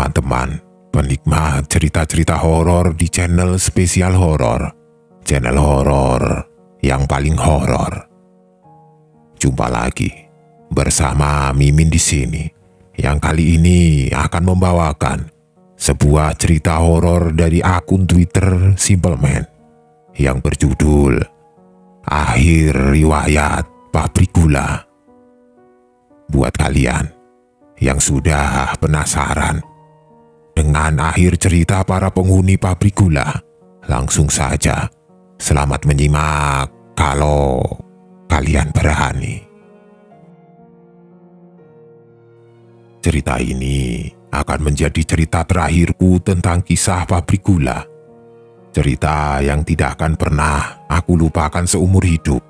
teman-teman penikmat cerita-cerita horor di channel spesial horor, channel horor yang paling horor. Jumpa lagi bersama Mimin di sini, yang kali ini akan membawakan sebuah cerita horor dari akun Twitter Simpleman yang berjudul Akhir Riwayat Pabrik Gula. Buat kalian yang sudah penasaran dengan akhir cerita para penghuni pabrik gula, langsung saja selamat menyimak kalau kalian berani. Cerita ini akan menjadi cerita terakhirku tentang kisah pabrik gula. Cerita yang tidak akan pernah aku lupakan seumur hidup,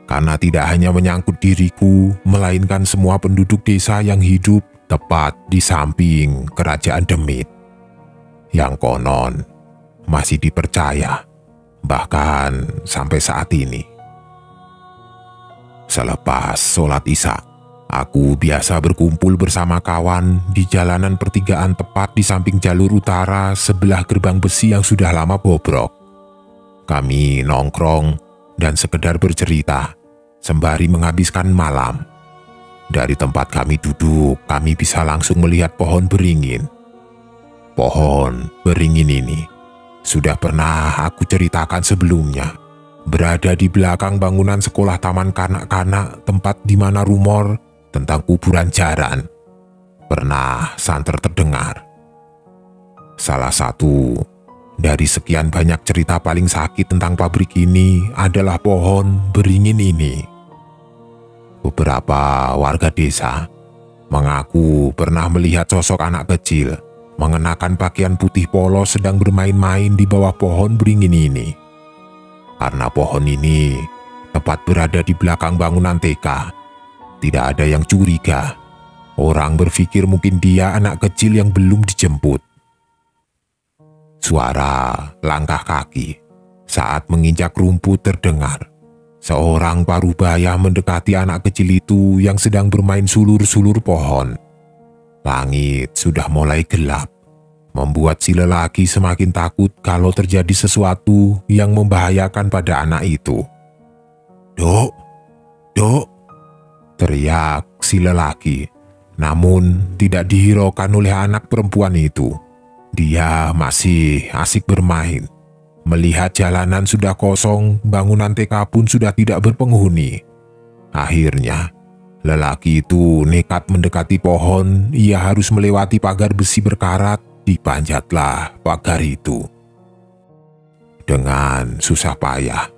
karena tidak hanya menyangkut diriku, melainkan semua penduduk desa yang hidup tepat di samping kerajaan Demit, yang konon masih dipercaya bahkan sampai saat ini. Selepas sholat Isya, aku biasa berkumpul bersama kawan di jalanan pertigaan tepat di samping jalur utara sebelah gerbang besi yang sudah lama bobrok. Kami nongkrong dan sekedar bercerita sembari menghabiskan malam. Dari tempat kami duduk, kami bisa langsung melihat pohon beringin. Pohon beringin ini sudah pernah aku ceritakan sebelumnya, berada di belakang bangunan sekolah taman kanak-kanak, tempat di mana rumor tentang kuburan jaran pernah santer terdengar. Salah satu dari sekian banyak cerita paling sakit tentang pabrik ini adalah pohon beringin ini. Beberapa warga desa mengaku pernah melihat sosok anak kecil mengenakan pakaian putih polos sedang bermain-main di bawah pohon beringin ini. Karena pohon ini tepat berada di belakang bangunan TK, tidak ada yang curiga. Orang berpikir mungkin dia anak kecil yang belum dijemput. Suara langkah kaki saat menginjak rumput terdengar. Seorang parubaya mendekati anak kecil itu yang sedang bermain sulur-sulur pohon. Langit sudah mulai gelap, membuat si lelaki semakin takut kalau terjadi sesuatu yang membahayakan pada anak itu. "Dok, Dok!" teriak si lelaki, namun tidak dihiraukan oleh anak perempuan itu. Dia masih asik bermain. Melihat jalanan sudah kosong, bangunan TK pun sudah tidak berpenghuni. Akhirnya, lelaki itu nekat mendekati pohon. Ia harus melewati pagar besi berkarat. Dipanjatlah pagar itu. Dengan susah payah,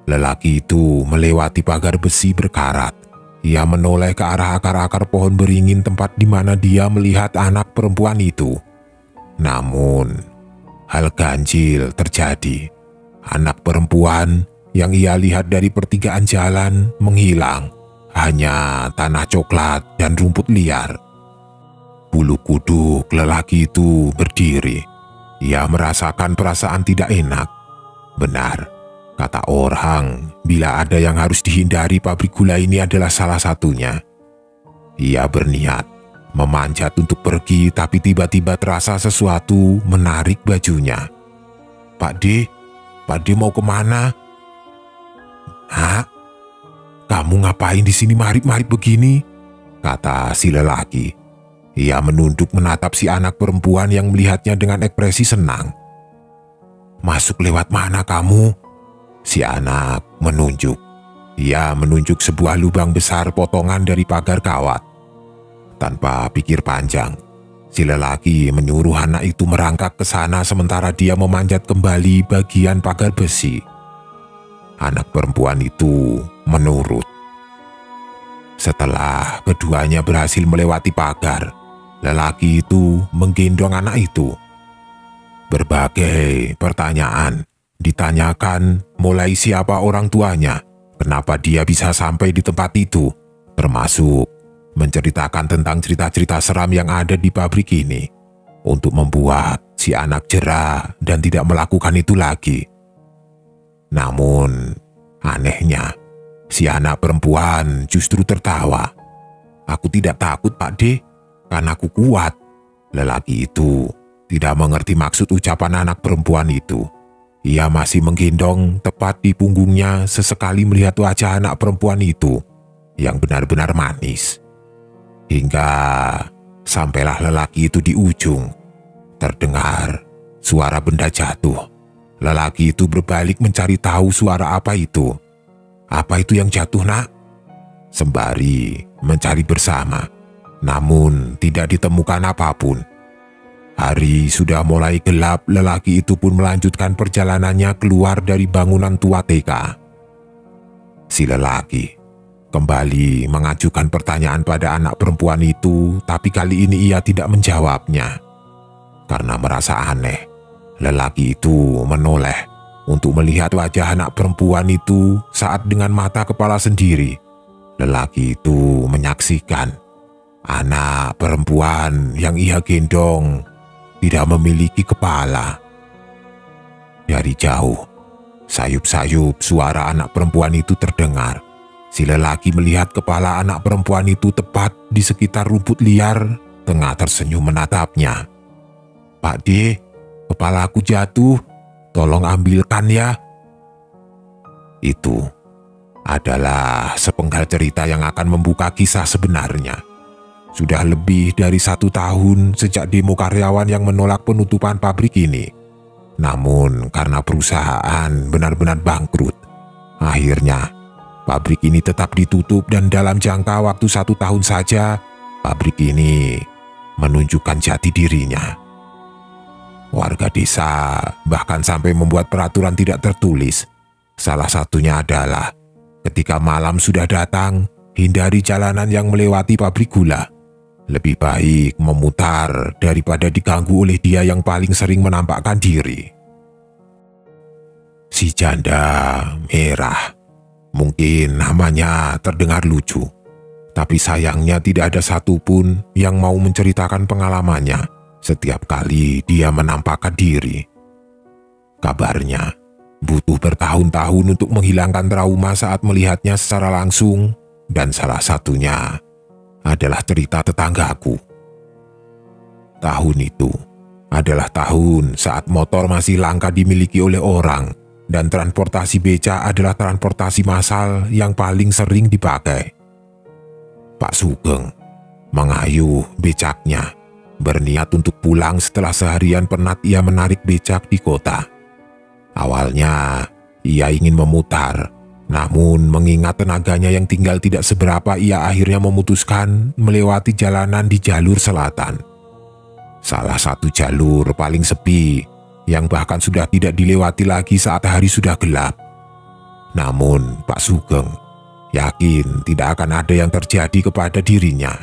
lelaki itu melewati pagar besi berkarat. Ia menoleh ke arah akar-akar pohon beringin tempat di mana dia melihat anak perempuan itu. Namun, hal ganjil terjadi. Anak perempuan yang ia lihat dari pertigaan jalan menghilang. Hanya tanah coklat dan rumput liar. Bulu kuduk lelaki itu berdiri. Ia merasakan perasaan tidak enak. Benar, kata orang, bila ada yang harus dihindari, pabrik gula ini adalah salah satunya. Ia berniat memanjat untuk pergi, tapi tiba-tiba terasa sesuatu menarik bajunya. Pak D mau kemana?" "Hah? Kamu ngapain di sini marip-marip begini?" kata si lelaki. Ia menunduk menatap si anak perempuan yang melihatnya dengan ekspresi senang. "Masuk lewat mana kamu?" si anak menunjuk. Ia menunjuk sebuah lubang besar potongan dari pagar kawat. Tanpa pikir panjang, si lelaki menyuruh anak itu merangkak ke sana sementara dia memanjat kembali bagian pagar besi. Anak perempuan itu menurut. Setelah keduanya berhasil melewati pagar, lelaki itu menggendong anak itu. Berbagai pertanyaan ditanyakan, mulai siapa orang tuanya, kenapa dia bisa sampai di tempat itu, termasuk menceritakan tentang cerita-cerita seram yang ada di pabrik ini, untuk membuat si anak jera dan tidak melakukan itu lagi. Namun, anehnya, si anak perempuan justru tertawa. "Aku tidak takut, Pak D, karena aku kuat," Lelaki itu tidak mengerti maksud ucapan anak perempuan itu. Ia masih menggendong tepat di punggungnya sesekali melihat wajah anak perempuan itu yang benar-benar manis. Hingga sampailah lelaki itu di ujung, terdengar suara benda jatuh. Lelaki itu berbalik mencari tahu suara apa itu. Apa itu yang jatuh, nak? Sembari mencari bersama, namun tidak ditemukan apapun. Hari sudah mulai gelap, lelaki itu pun melanjutkan perjalanannya keluar dari bangunan tua TK. Si lelaki kembali mengajukan pertanyaan pada anak perempuan itu, tapi kali ini ia tidak menjawabnya. Karena merasa aneh, lelaki itu menoleh untuk melihat wajah anak perempuan itu saat dengan mata kepala sendiri. Lelaki itu menyaksikan anak perempuan yang ia gendong tidak memiliki kepala. Dari jauh, sayup-sayup suara anak perempuan itu terdengar. Si lelaki melihat kepala anak perempuan itu tepat di sekitar rumput liar, tengah tersenyum menatapnya. "Pak D, kepala aku jatuh, tolong ambilkan ya." Itu adalah sepenggal cerita yang akan membuka kisah sebenarnya. Sudah lebih dari 1 tahun sejak demo karyawan yang menolak penutupan pabrik ini. Namun karena perusahaan benar-benar bangkrut, akhirnya pabrik ini tetap ditutup dan dalam jangka waktu 1 tahun saja, pabrik ini menunjukkan jati dirinya. Warga desa bahkan sampai membuat peraturan tidak tertulis. Salah satunya adalah ketika malam sudah datang, hindari jalanan yang melewati pabrik gula. Lebih baik memutar daripada diganggu oleh dia yang paling sering menampakkan diri. Si janda merah. Mungkin namanya terdengar lucu, tapi sayangnya tidak ada satupun yang mau menceritakan pengalamannya setiap kali dia menampakkan diri. Kabarnya butuh bertahun-tahun untuk menghilangkan trauma saat melihatnya secara langsung, dan salah satunya adalah cerita tetanggaku. Tahun itu adalah tahun saat motor masih langka dimiliki oleh orang, dan transportasi beca adalah transportasi massal yang paling sering dipakai. Pak Sugeng mengayuh becaknya, berniat untuk pulang setelah seharian penat ia menarik becak di kota. Awalnya ia ingin memutar, namun mengingat tenaganya yang tinggal tidak seberapa, ia akhirnya memutuskan melewati jalanan di jalur selatan. Salah satu jalur paling sepi, yang bahkan sudah tidak dilewati lagi saat hari sudah gelap. Namun Pak Sugeng yakin tidak akan ada yang terjadi kepada dirinya.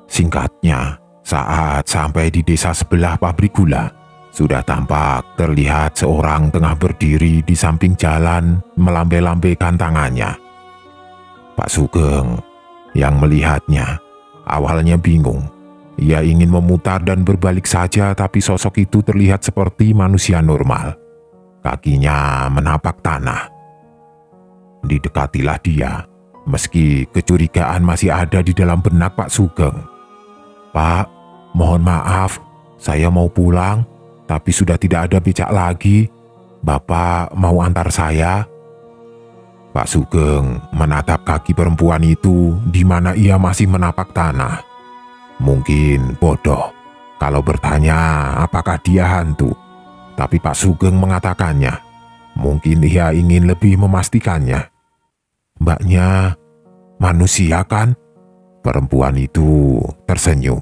Singkatnya, saat sampai di desa sebelah pabrik gula, sudah tampak terlihat seorang tengah berdiri di samping jalan melambai-lambaikan tangannya. Pak Sugeng yang melihatnya awalnya bingung. Ia ingin memutar dan berbalik saja, tapi sosok itu terlihat seperti manusia normal. Kakinya menapak tanah. Didekatilah dia, meski kecurigaan masih ada di dalam benak Pak Sugeng. "Pak, mohon maaf, saya mau pulang, tapi sudah tidak ada becak lagi. Bapak mau antar saya?" Pak Sugeng menatap kaki perempuan itu di mana ia masih menapak tanah. Mungkin bodoh kalau bertanya apakah dia hantu, tapi Pak Sugeng mengatakannya. Mungkin ia ingin lebih memastikannya. "Mbaknya manusia kan?" Perempuan itu tersenyum.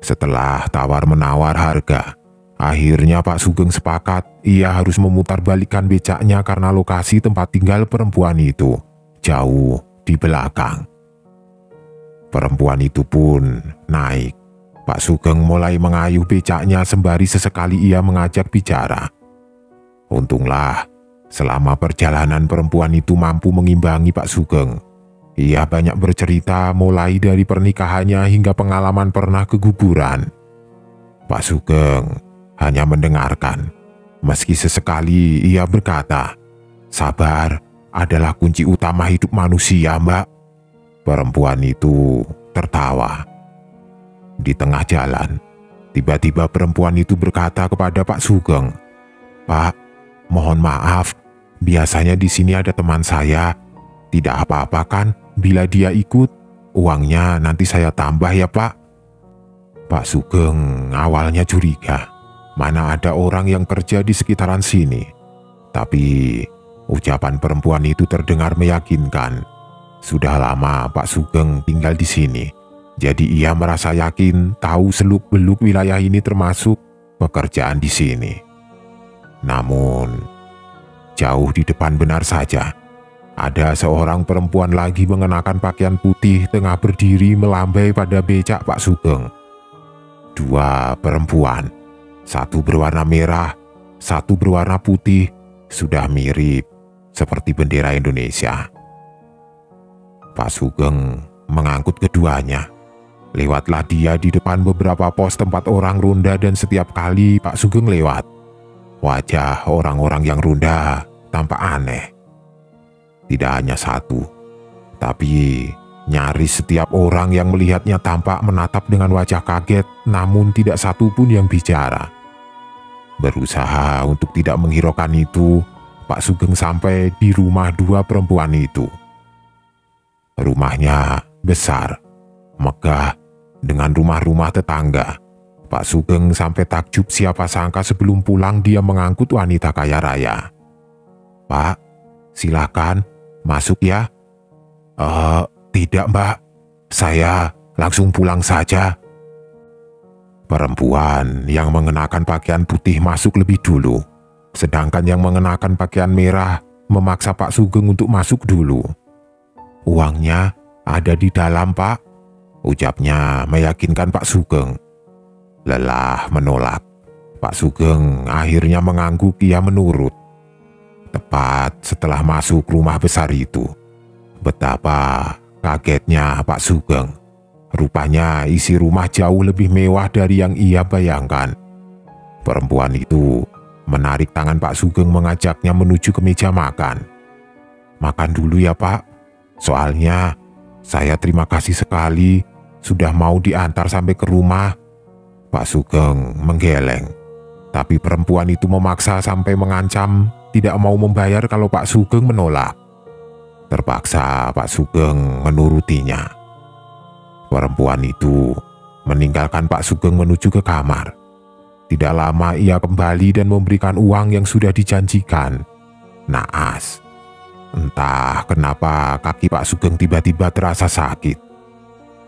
Setelah tawar-menawar harga, akhirnya Pak Sugeng sepakat ia harus memutarbalikkan becaknya karena lokasi tempat tinggal perempuan itu jauh di belakang. Perempuan itu pun naik. Pak Sugeng mulai mengayuh becaknya sembari sesekali ia mengajak bicara. Untunglah, selama perjalanan perempuan itu mampu mengimbangi Pak Sugeng. Ia banyak bercerita mulai dari pernikahannya hingga pengalaman pernah keguguran. Pak Sugeng hanya mendengarkan, meski sesekali ia berkata, "Sabar adalah kunci utama hidup manusia, Mbak." Perempuan itu tertawa. Di tengah jalan, tiba-tiba perempuan itu berkata kepada Pak Sugeng, "Pak, mohon maaf, biasanya di sini ada teman saya. Tidak apa-apa kan bila dia ikut? Uangnya nanti saya tambah ya Pak." Pak Sugeng awalnya curiga, mana ada orang yang kerja di sekitaran sini. Tapi ucapan perempuan itu terdengar meyakinkan. Sudah lama Pak Sugeng tinggal di sini, jadi ia merasa yakin tahu seluk-beluk wilayah ini termasuk pekerjaan di sini. Namun, jauh di depan benar saja, ada seorang perempuan lagi mengenakan pakaian putih tengah berdiri melambai pada becak Pak Sugeng. Dua perempuan, satu berwarna merah, satu berwarna putih, sudah mirip seperti bendera Indonesia. Pak Sugeng mengangkut keduanya. Lewatlah dia di depan beberapa pos tempat orang ronda dan setiap kali Pak Sugeng lewat, wajah orang-orang yang ronda tampak aneh. Tidak hanya satu, tapi nyaris setiap orang yang melihatnya tampak menatap dengan wajah kaget, namun tidak satu pun yang bicara. Berusaha untuk tidak menghiraukan itu, Pak Sugeng sampai di rumah dua perempuan itu. Rumahnya besar, megah, dengan rumah-rumah tetangga. Pak Sugeng sampai takjub siapa sangka sebelum pulang dia mengangkut wanita kaya raya. "Pak, silakan masuk ya." Tidak Mbak, saya langsung pulang saja." Perempuan yang mengenakan pakaian putih masuk lebih dulu, sedangkan yang mengenakan pakaian merah memaksa Pak Sugeng untuk masuk dulu. "Uangnya ada di dalam Pak," ucapnya meyakinkan Pak Sugeng. Lelah menolak, Pak Sugeng akhirnya mengangguk ia menurut. Tepat setelah masuk rumah besar itu, betapa kagetnya Pak Sugeng. Rupanya isi rumah jauh lebih mewah dari yang ia bayangkan. Perempuan itu menarik tangan Pak Sugeng mengajaknya menuju ke meja makan. "Makan dulu ya Pak. Soalnya saya terima kasih sekali sudah mau diantar sampai ke rumah." Pak Sugeng menggeleng, tapi perempuan itu memaksa sampai mengancam tidak mau membayar kalau Pak Sugeng menolak. Terpaksa Pak Sugeng menurutinya. Perempuan itu meninggalkan Pak Sugeng menuju ke kamar. Tidak lama ia kembali dan memberikan uang yang sudah dijanjikan. Naas. Entah kenapa kaki Pak Sugeng tiba-tiba terasa sakit.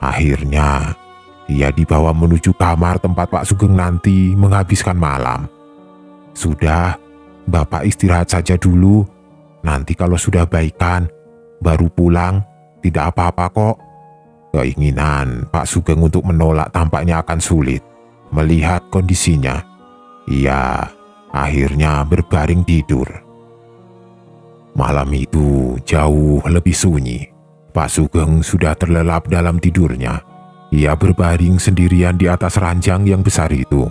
Akhirnya, ia dibawa menuju kamar tempat Pak Sugeng nanti menghabiskan malam. "Sudah, Bapak istirahat saja dulu. Nanti kalau sudah baikan, baru pulang, tidak apa-apa kok." Keinginan Pak Sugeng untuk menolak tampaknya akan sulit. Melihat kondisinya, ia akhirnya berbaring tidur. Malam itu jauh lebih sunyi. Pak Sugeng sudah terlelap dalam tidurnya. Ia berbaring sendirian di atas ranjang yang besar itu.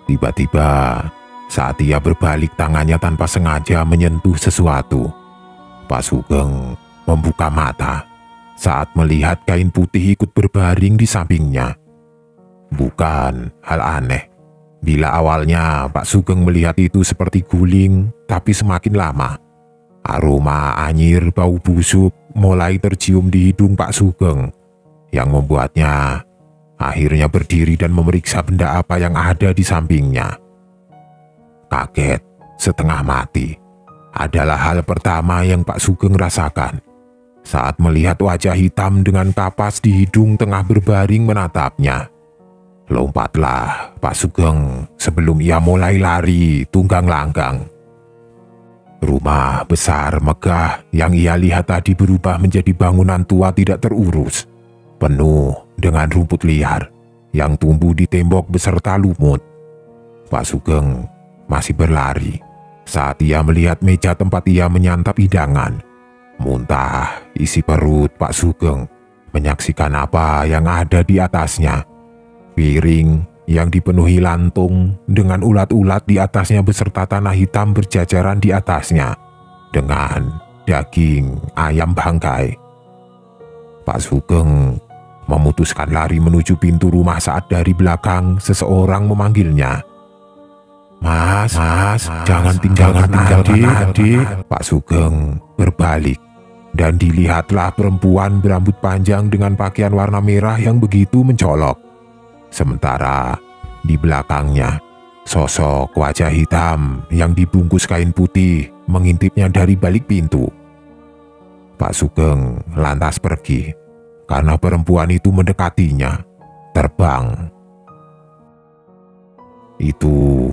Tiba-tiba, saat ia berbalik tangannya tanpa sengaja menyentuh sesuatu, Pak Sugeng membuka mata saat melihat kain putih ikut berbaring di sampingnya. Bukan hal aneh bila awalnya Pak Sugeng melihat itu seperti guling, tapi semakin lama aroma anyir bau busuk mulai tercium di hidung Pak Sugeng, yang membuatnya akhirnya berdiri dan memeriksa benda apa yang ada di sampingnya. Kaget setengah mati adalah hal pertama yang Pak Sugeng rasakan saat melihat wajah hitam dengan kapas di hidung tengah berbaring menatapnya. Lompatlah Pak Sugeng sebelum ia mulai lari tunggang langgang. Rumah besar megah yang ia lihat tadi berubah menjadi bangunan tua tidak terurus, penuh dengan rumput liar yang tumbuh di tembok beserta lumut. Pak Sugeng masih berlari saat ia melihat meja tempat ia menyantap hidangan. Muntah isi perut Pak Sugeng menyaksikan apa yang ada di atasnya. Piring yang dipenuhi lantung dengan ulat-ulat di atasnya beserta tanah hitam berjajaran di atasnya dengan daging ayam bangkai. Pak Sugeng memutuskan lari menuju pintu rumah saat dari belakang seseorang memanggilnya. Mas, jangan tinggalkan adik. Pak Sugeng berbalik dan dilihatlah perempuan berambut panjang dengan pakaian warna merah yang begitu mencolok. Sementara di belakangnya, sosok wajah hitam yang dibungkus kain putih mengintipnya dari balik pintu. Pak Sugeng lantas pergi karena perempuan itu mendekatinya, terbang. Itu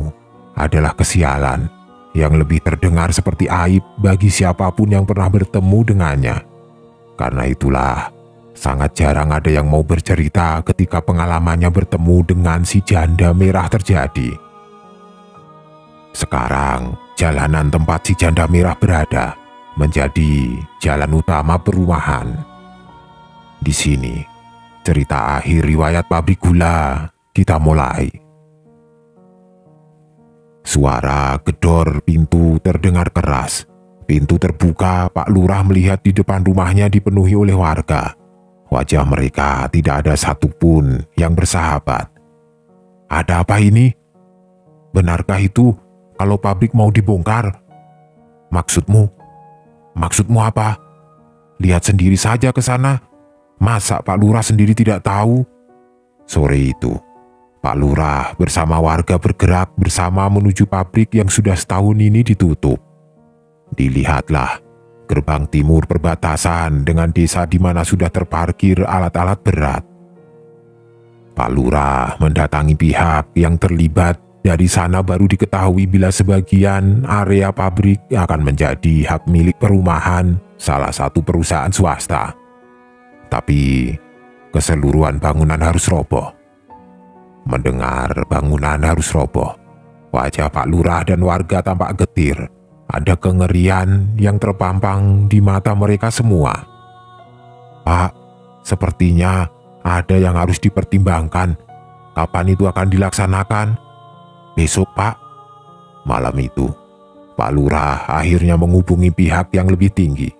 adalah kesialan yang lebih terdengar seperti aib bagi siapapun yang pernah bertemu dengannya. Karena itulah, sangat jarang ada yang mau bercerita ketika pengalamannya bertemu dengan si janda merah terjadi. Sekarang, jalanan tempat si janda merah berada menjadi jalan utama perumahan. Di sini, cerita akhir riwayat pabrik gula kita mulai. Suara gedor pintu terdengar keras. Pintu terbuka, Pak Lurah melihat di depan rumahnya dipenuhi oleh warga. Wajah mereka tidak ada satupun yang bersahabat. Ada apa ini? Benarkah itu kalau pabrik mau dibongkar? Maksudmu apa? Lihat sendiri saja ke sana. Masa Pak Lurah sendiri tidak tahu? Sore itu, Pak Lurah bersama warga bergerak bersama menuju pabrik yang sudah setahun ini ditutup. Dilihatlah gerbang timur perbatasan dengan desa di mana sudah terparkir alat-alat berat. Pak Lurah mendatangi pihak yang terlibat. Dari sana baru diketahui bila sebagian area pabrik akan menjadi hak milik perumahan salah satu perusahaan swasta. Tapi keseluruhan bangunan harus roboh. Mendengar bangunan harus roboh, wajah Pak Lurah dan warga tampak getir. Ada kengerian yang terpampang di mata mereka semua. Pak, sepertinya ada yang harus dipertimbangkan. Kapan itu akan dilaksanakan? Besok, Pak. Malam itu, Pak Lurah akhirnya menghubungi pihak yang lebih tinggi.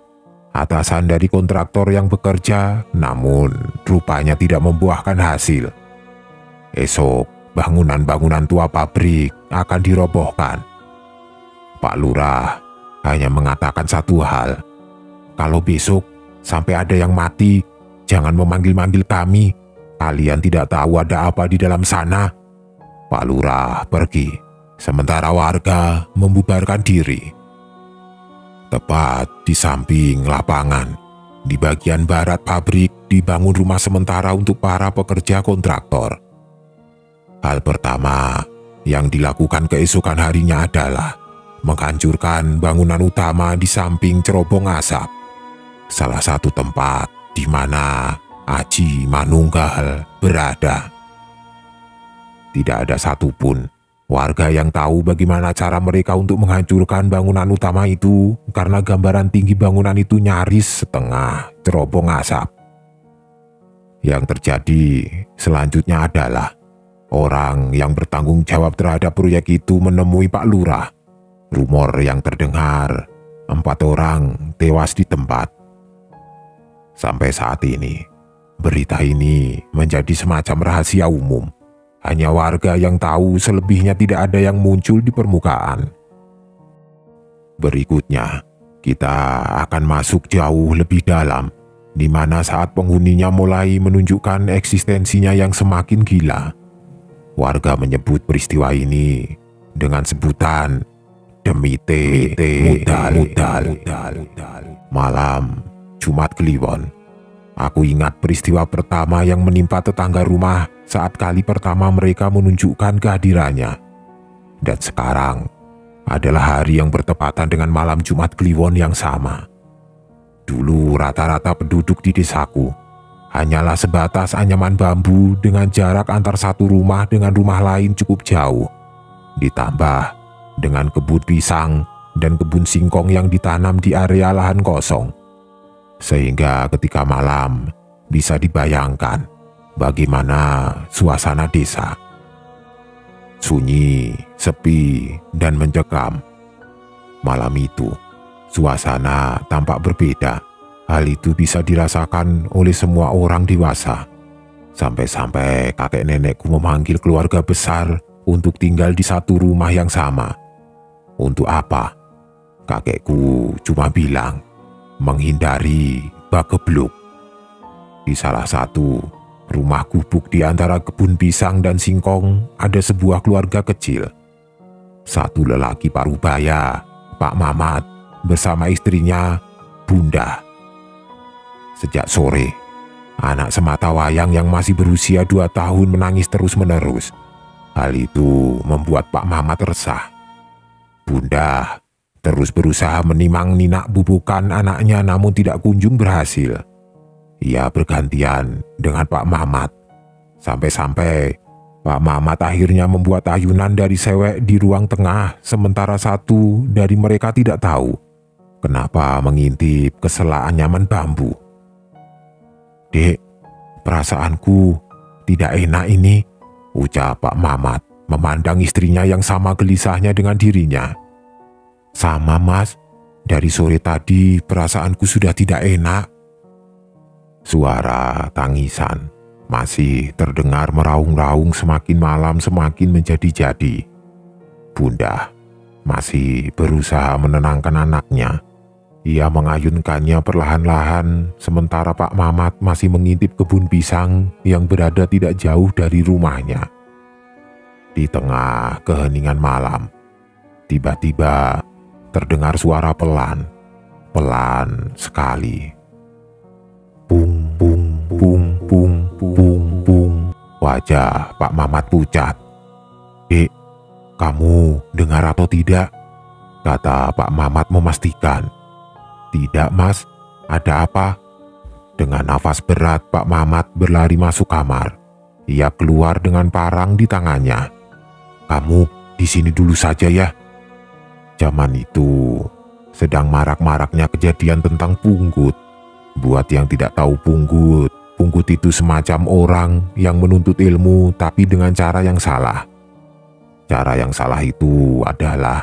Atasan dari kontraktor yang bekerja, namun rupanya tidak membuahkan hasil. Esok, bangunan-bangunan tua pabrik akan dirobohkan. Pak Lurah hanya mengatakan satu hal. Kalau besok sampai ada yang mati, jangan memanggil-manggil kami. Kalian tidak tahu ada apa di dalam sana. Pak Lurah pergi, sementara warga membubarkan diri. Tepat di samping lapangan, di bagian barat pabrik dibangun rumah sementara untuk para pekerja kontraktor. Hal pertama yang dilakukan keesokan harinya adalah menghancurkan bangunan utama di samping cerobong asap. Salah satu tempat di mana Aji Manunggal berada. Tidak ada satupun warga yang tahu bagaimana cara mereka untuk menghancurkan bangunan utama itu karena gambaran tinggi bangunan itu nyaris setengah cerobong asap. Yang terjadi selanjutnya adalah orang yang bertanggung jawab terhadap proyek itu menemui Pak Lurah. Rumor yang terdengar, 4 orang tewas di tempat. Sampai saat ini, berita ini menjadi semacam rahasia umum. Hanya warga yang tahu, selebihnya tidak ada yang muncul di permukaan. Berikutnya, kita akan masuk jauh lebih dalam, di mana saat penghuninya mulai menunjukkan eksistensinya yang semakin gila. Warga menyebut peristiwa ini dengan sebutan Demite Mudal. Malam Jumat Kliwon. Aku ingat peristiwa pertama yang menimpa tetangga rumah saat kali pertama mereka menunjukkan kehadirannya. Dan sekarang adalah hari yang bertepatan dengan malam Jumat Kliwon yang sama. Dulu rata-rata penduduk di desaku hanyalah sebatas anyaman bambu dengan jarak antar satu rumah dengan rumah lain cukup jauh. Ditambah dengan kebun pisang dan kebun singkong yang ditanam di area lahan kosong. Sehingga ketika malam bisa dibayangkan bagaimana suasana desa. Sunyi, sepi, dan mencekam. Malam itu, suasana tampak berbeda. Hal itu bisa dirasakan oleh semua orang dewasa, Sampai-sampai kakek nenekku memanggil keluarga besar untuk tinggal di satu rumah yang sama. Untuk apa? Kakekku cuma bilang, menghindari bagebluk. Di salah satu rumah gubuk di antara kebun pisang dan singkong ada sebuah keluarga kecil. Satu lelaki parubaya, Pak Mamat, bersama istrinya, Bunda. Sejak sore, anak sematawayang yang masih berusia 2 tahun menangis terus-menerus. Hal itu membuat Pak Mamat resah. Bunda terus berusaha menimang ninak bubukan anaknya namun tidak kunjung berhasil. Ia bergantian dengan Pak Mamat. Sampai-sampai Pak Mamat akhirnya membuat ayunan dari sewek di ruang tengah, sementara satu dari mereka tidak tahu kenapa mengintip ke sela anyaman bambu. "Dek, perasaanku tidak enak ini," ucap Pak Mamat memandang istrinya yang sama gelisahnya dengan dirinya. "Sama, Mas. Dari sore tadi perasaanku sudah tidak enak." Suara tangisan masih terdengar meraung-raung, semakin malam semakin menjadi-jadi. Bunda masih berusaha menenangkan anaknya. Ia mengayunkannya perlahan-lahan, sementara Pak Mamat masih mengintip kebun pisang yang berada tidak jauh dari rumahnya. Di tengah keheningan malam, tiba-tiba terdengar suara pelan sekali. Pung, pung, pung, pung, pung, pung. Wajah Pak Mamat pucat. "Dek, kamu dengar atau tidak?" kata Pak Mamat memastikan. "Tidak, Mas. Ada apa?" Dengan nafas berat, Pak Mamat berlari masuk kamar. Ia keluar dengan parang di tangannya. "Kamu di sini dulu saja ya." Zaman itu sedang marak-maraknya kejadian tentang punggut. Buat yang tidak tahu punggut itu semacam orang yang menuntut ilmu tapi dengan cara yang salah. Cara yang salah itu adalah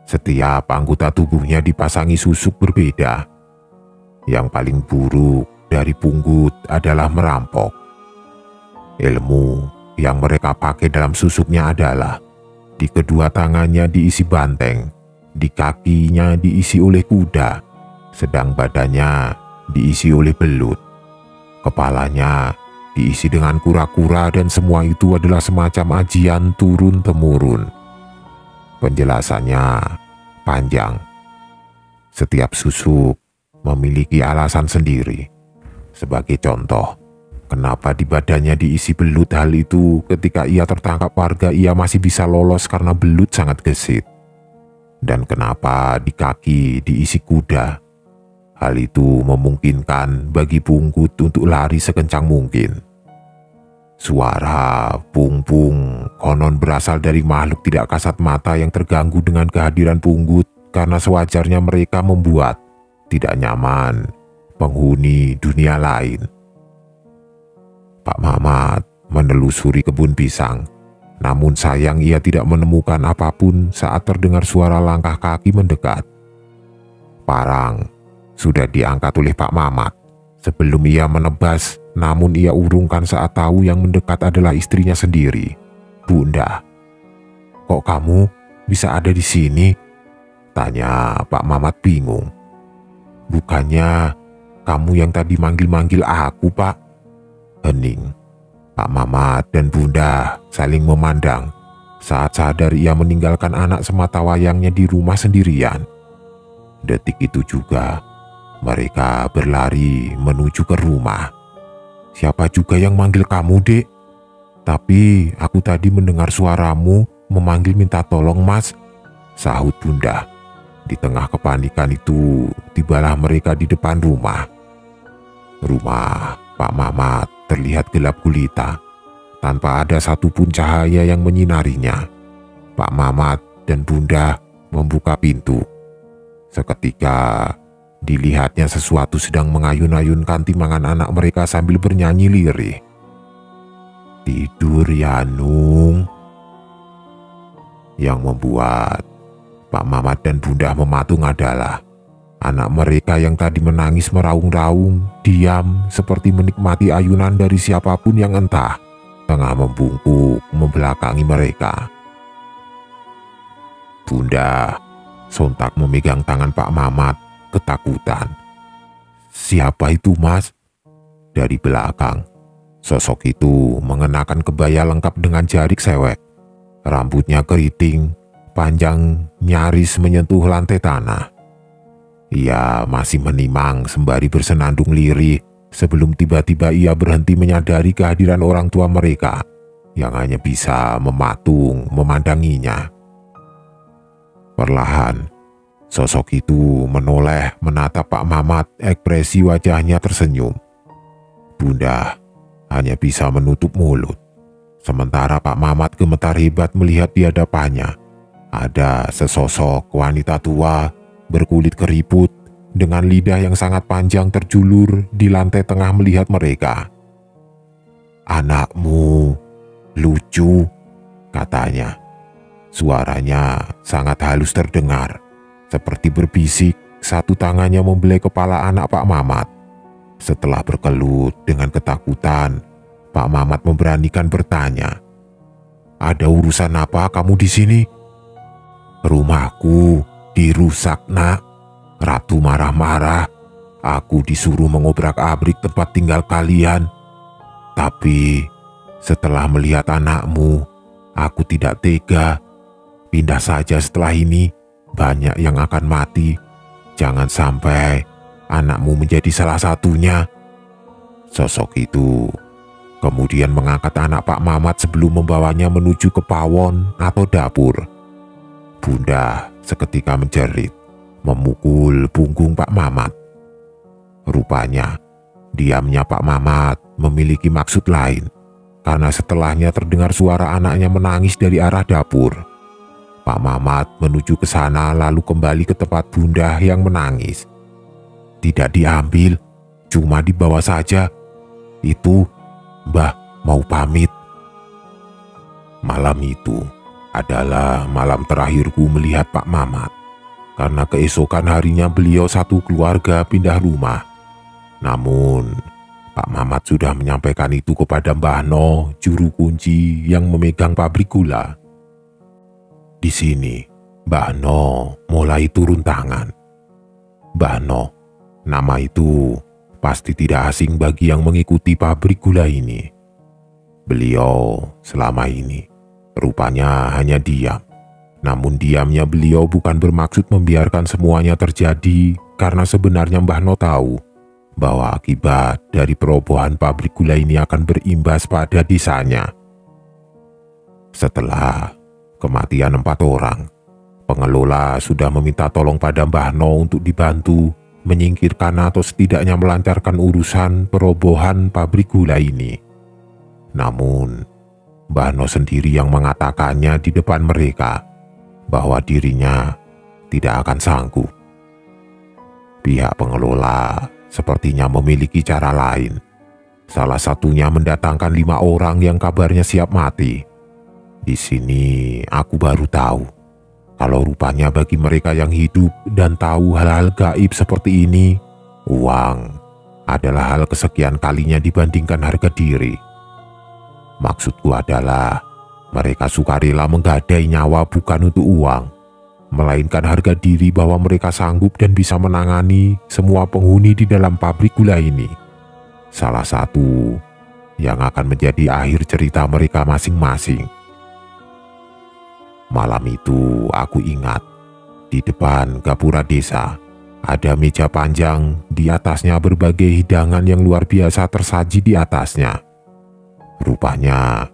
setiap anggota tubuhnya dipasangi susuk berbeda. Yang paling buruk dari punggut adalah merampok. Ilmu yang mereka pakai dalam susuknya adalah di kedua tangannya diisi banteng, di kakinya diisi oleh kuda, sedang badannya diisi oleh belut. Kepalanya diisi dengan kura-kura dan semua itu adalah semacam ajian turun-temurun. Penjelasannya panjang. Setiap susuk memiliki alasan sendiri. Sebagai contoh, kenapa di badannya diisi belut, hal itu ketika ia tertangkap warga ia masih bisa lolos karena belut sangat gesit. Dan kenapa di kaki diisi kuda? Hal itu memungkinkan bagi punggut untuk lari sekencang mungkin. Suara pung-pung konon berasal dari makhluk tidak kasat mata yang terganggu dengan kehadiran punggut karena sewajarnya mereka membuat tidak nyaman penghuni dunia lain. Pak Mamat menelusuri kebun pisang, namun sayang ia tidak menemukan apapun saat terdengar suara langkah kaki mendekat. Parang sudah diangkat oleh Pak Mamat sebelum ia menebas, namun ia urungkan saat tahu yang mendekat adalah istrinya sendiri. "Bunda, kok kamu bisa ada di sini?" tanya Pak Mamat bingung. "Bukannya kamu yang tadi manggil-manggil aku, Pak?" hening. Pak Mamat dan Bunda saling memandang saat sadar ia meninggalkan anak sematawayangnya di rumah sendirian. Detik itu juga mereka berlari menuju ke rumah. "Siapa juga yang manggil kamu, Dek? Tapi aku tadi mendengar suaramu memanggil minta tolong, Mas," sahut Bunda. Di tengah kepanikan itu, tibalah mereka di depan rumah. Rumah Pak Mamat terlihat gelap gulita, tanpa ada satupun cahaya yang menyinarinya. Pak Mamat dan Bunda membuka pintu. Seketika dilihatnya sesuatu sedang mengayun-ayunkan timbangan anak mereka sambil bernyanyi lirih. "Tidur ya, Nung." Yang membuat Pak Mamat dan Bunda mematung adalah Anak mereka yang tadi menangis meraung-raung, diam seperti menikmati ayunan dari siapapun yang entah tengah membungkuk membelakangi mereka. Bunda sontak memegang tangan Pak Mamat ketakutan. "Siapa itu, Mas?" Dari belakang, sosok itu mengenakan kebaya lengkap dengan jarik sewek. Rambutnya keriting, panjang nyaris menyentuh lantai tanah. Ia masih menimang sembari bersenandung lirih sebelum tiba-tiba ia berhenti menyadari kehadiran orang tua mereka yang hanya bisa mematung memandanginya. Perlahan, sosok itu menoleh menatap Pak Mamat, ekspresi wajahnya tersenyum. Bunda hanya bisa menutup mulut. Sementara Pak Mamat gemetar hebat melihat di hadapannya ada sesosok wanita tua berkulit keriput dengan lidah yang sangat panjang terjulur di lantai tengah melihat mereka. "Anakmu lucu," katanya. Suaranya sangat halus terdengar, seperti berbisik. Satu tangannya membelai kepala anak Pak Mamat. Setelah berkelut dengan ketakutan, Pak Mamat memberanikan bertanya, "Ada urusan apa kamu di sini?" "Rumahku dirusak, Nak. Ratu marah-marah. Aku disuruh mengobrak-abrik tempat tinggal kalian. Tapi setelah melihat anakmu, aku tidak tega. Pindah saja setelah ini, banyak yang akan mati. Jangan sampai anakmu menjadi salah satunya." Sosok itu kemudian mengangkat anak Pak Mamat sebelum membawanya menuju ke pawon atau dapur. Bunda seketika menjerit, memukul punggung Pak Mamat. Rupanya, diamnya Pak Mamat memiliki maksud lain, karena setelahnya terdengar suara anaknya menangis dari arah dapur. Pak Mamat menuju ke sana lalu kembali ke tempat Bunda yang menangis. "Tidak diambil, cuma dibawa saja. Itu, Mbah mau pamit." Malam itu adalah malam terakhirku melihat Pak Mamat, karena keesokan harinya beliau satu keluarga pindah rumah. Namun, Pak Mamat sudah menyampaikan itu kepada Mbah No, juru kunci yang memegang pabrik gula. Di sini, Mbah No mulai turun tangan. Mbah No, nama itu pasti tidak asing bagi yang mengikuti pabrik gula ini. Beliau selama ini rupanya hanya diam. Namun diamnya beliau bukan bermaksud membiarkan semuanya terjadi, karena sebenarnya Mbah No tahu bahwa akibat dari perobohan pabrik gula ini akan berimbas pada desanya. Setelah kematian 4 orang, pengelola sudah meminta tolong pada Mbah No untuk dibantu menyingkirkan atau setidaknya melancarkan urusan perobohan pabrik gula ini. Namun, Mbah No sendiri yang mengatakannya di depan mereka bahwa dirinya tidak akan sanggup. Pihak pengelola sepertinya memiliki cara lain. Salah satunya mendatangkan 5 orang yang kabarnya siap mati. Di sini aku baru tahu kalau rupanya bagi mereka yang hidup dan tahu hal-hal gaib seperti ini, uang adalah hal kesekian kalinya dibandingkan harga diri. Maksudku adalah mereka sukarela menggadai nyawa bukan untuk uang, melainkan harga diri bahwa mereka sanggup dan bisa menangani semua penghuni di dalam pabrik gula ini. Salah satu yang akan menjadi akhir cerita mereka masing-masing. Malam itu aku ingat, di depan gapura desa ada meja panjang, di atasnya berbagai hidangan yang luar biasa tersaji di atasnya. Rupanya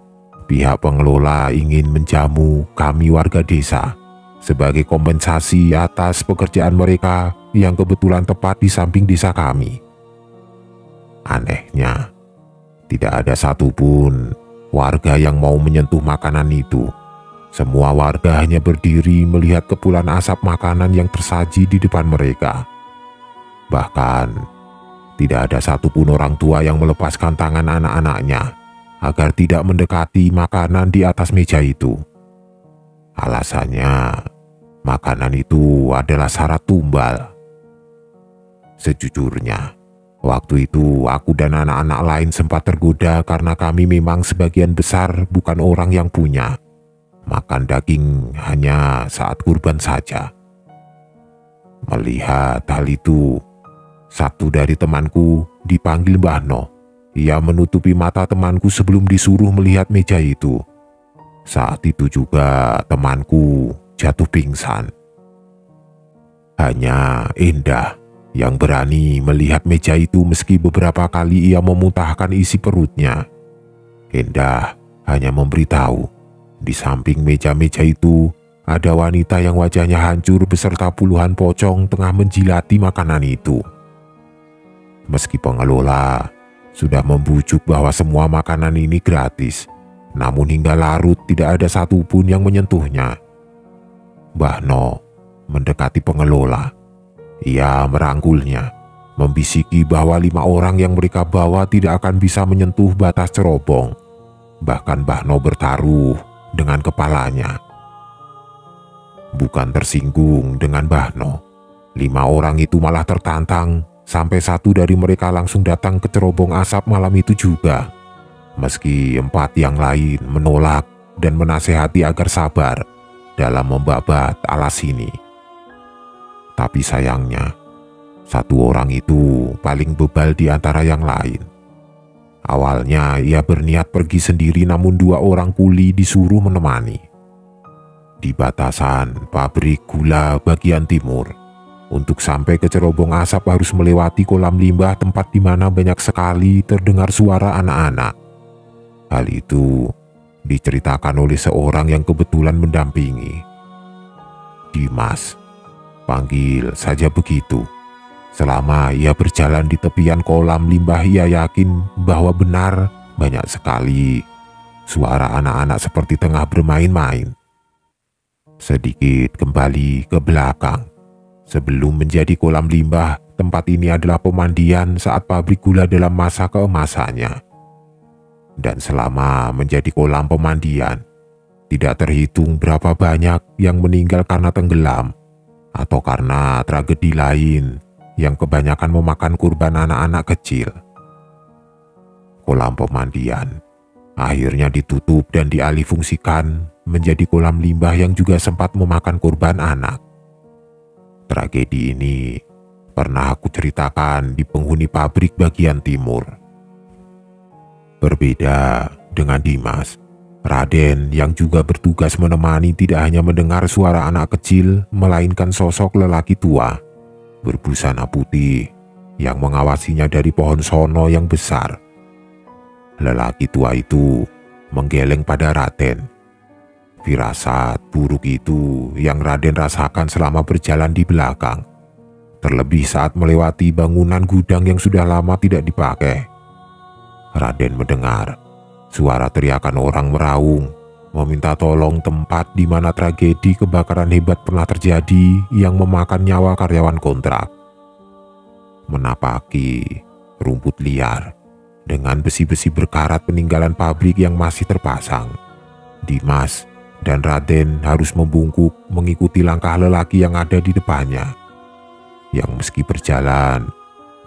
pihak pengelola ingin menjamu kami warga desa sebagai kompensasi atas pekerjaan mereka yang kebetulan tepat di samping desa kami. Anehnya, tidak ada satupun warga yang mau menyentuh makanan itu. Semua warga hanya berdiri melihat kepulan asap makanan yang tersaji di depan mereka. Bahkan, tidak ada satupun orang tua yang melepaskan tangan anak-anaknya agar tidak mendekati makanan di atas meja itu. Alasannya, makanan itu adalah syarat tumbal. Sejujurnya, waktu itu aku dan anak-anak lain sempat tergoda karena kami memang sebagian besar bukan orang yang punya. Makan daging hanya saat kurban saja. Melihat hal itu, satu dari temanku dipanggil Mbah No. Ia menutupi mata temanku sebelum disuruh melihat meja itu. Saat itu juga temanku jatuh pingsan. Hanya Endah yang berani melihat meja itu meski beberapa kali ia memuntahkan isi perutnya. Endah hanya memberitahu, di samping meja-meja itu ada wanita yang wajahnya hancur beserta puluhan pocong tengah menjilati makanan itu. Meski pengelola sudah membujuk bahwa semua makanan ini gratis, namun hingga larut tidak ada satupun yang menyentuhnya. Mbah No mendekati pengelola. Ia merangkulnya, membisiki bahwa 5 orang yang mereka bawa tidak akan bisa menyentuh batas cerobong. Bahkan Mbah No bertaruh dengan kepalanya. Bukan tersinggung dengan Mbah No, 5 orang itu malah tertantang sampai satu dari mereka langsung datang ke cerobong asap malam itu juga. Meski 4 yang lain menolak dan menasehati agar sabar dalam membabat alas ini. Tapi sayangnya, satu orang itu paling bebal di antara yang lain. Awalnya ia berniat pergi sendiri, namun 2 orang kuli disuruh menemani. Di batasan pabrik gula bagian timur, untuk sampai ke cerobong asap harus melewati kolam limbah tempat di mana banyak sekali terdengar suara anak-anak. Hal itu diceritakan oleh seorang yang kebetulan mendampingi. Dimas, panggil saja begitu. Selama ia berjalan di tepian kolam limbah, ia yakin bahwa benar banyak sekali suara anak-anak seperti tengah bermain-main. Sedikit kembali ke belakang, sebelum menjadi kolam limbah, tempat ini adalah pemandian saat pabrik gula dalam masa keemasannya. Dan selama menjadi kolam pemandian, tidak terhitung berapa banyak yang meninggal karena tenggelam atau karena tragedi lain yang kebanyakan memakan kurban anak-anak kecil. Kolam pemandian akhirnya ditutup dan dialihfungsikan menjadi kolam limbah yang juga sempat memakan kurban anak. Tragedi ini pernah aku ceritakan di penghuni pabrik bagian timur. Berbeda dengan Dimas, Raden yang juga bertugas menemani tidak hanya mendengar suara anak kecil, melainkan sosok lelaki tua berbusana putih yang mengawasinya dari pohon sono yang besar. Lelaki tua itu menggeleng pada Raden. Firasat buruk itu yang Raden rasakan selama berjalan di belakang, terlebih saat melewati bangunan gudang yang sudah lama tidak dipakai. Raden mendengar suara teriakan orang meraung, meminta tolong tempat di mana tragedi kebakaran hebat pernah terjadi yang memakan nyawa karyawan kontrak. Menapaki rumput liar dengan besi-besi berkarat peninggalan pabrik yang masih terpasang, Dimas dan Raden harus membungkuk mengikuti langkah lelaki yang ada di depannya, yang meski berjalan,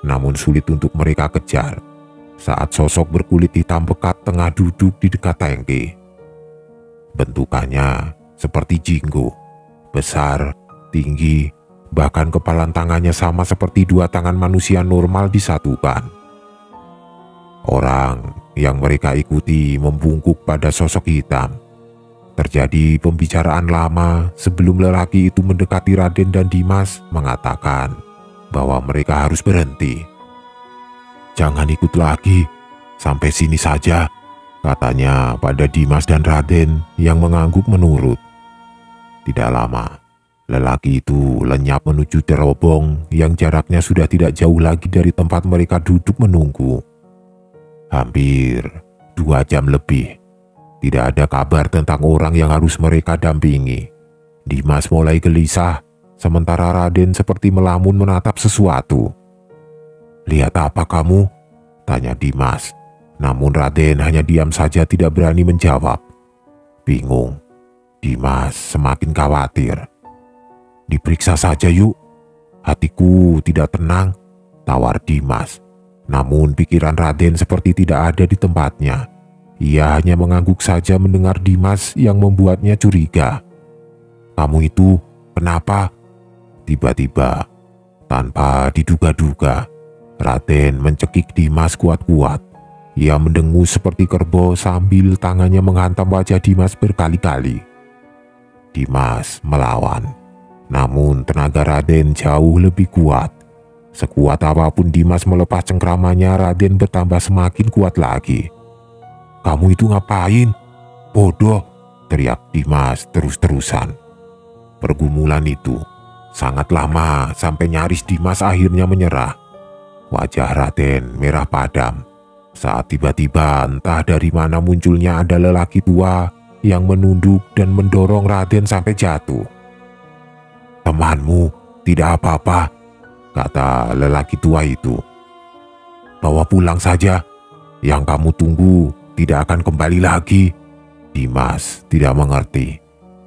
namun sulit untuk mereka kejar saat sosok berkulit hitam pekat tengah duduk di dekat tangki. Bentukannya seperti jinggo, besar, tinggi, bahkan kepalan tangannya sama seperti 2 tangan manusia normal disatukan. Orang yang mereka ikuti membungkuk pada sosok hitam. Terjadi pembicaraan lama sebelum lelaki itu mendekati Raden dan Dimas, mengatakan bahwa mereka harus berhenti. "Jangan ikut lagi, sampai sini saja," katanya pada Dimas dan Raden yang mengangguk menurut. Tidak lama, lelaki itu lenyap menuju cerobong yang jaraknya sudah tidak jauh lagi dari tempat mereka duduk menunggu. Hampir 2 jam lebih, tidak ada kabar tentang orang yang harus mereka dampingi. Dimas mulai gelisah, sementara Raden seperti melamun menatap sesuatu. "Lihat apa kamu?" tanya Dimas. Namun Raden hanya diam saja, tidak berani menjawab. Bingung, Dimas semakin khawatir. "Diperiksa saja yuk, hatiku tidak tenang," tawar Dimas. Namun pikiran Raden seperti tidak ada di tempatnya. Ia hanya mengangguk saja mendengar Dimas yang membuatnya curiga. "Kamu itu kenapa?" Tiba-tiba, tanpa diduga-duga, Raden mencekik Dimas kuat-kuat. Ia mendengus seperti kerbau sambil tangannya menghantam wajah Dimas berkali-kali. Dimas melawan, namun tenaga Raden jauh lebih kuat. Sekuat apapun Dimas melepas cengkramannya, Raden bertambah semakin kuat lagi. "Kamu itu ngapain? Bodoh!" teriak Dimas terus-terusan. Pergumulan itu sangat lama sampai nyaris Dimas akhirnya menyerah. Wajah Raden merah padam saat tiba-tiba entah dari mana munculnya ada lelaki tua yang menunduk dan mendorong Raden sampai jatuh. "Temanmu tidak apa-apa," kata lelaki tua itu. "Bawa pulang saja. Yang kamu tunggu tidak akan kembali lagi." Dimas tidak mengerti.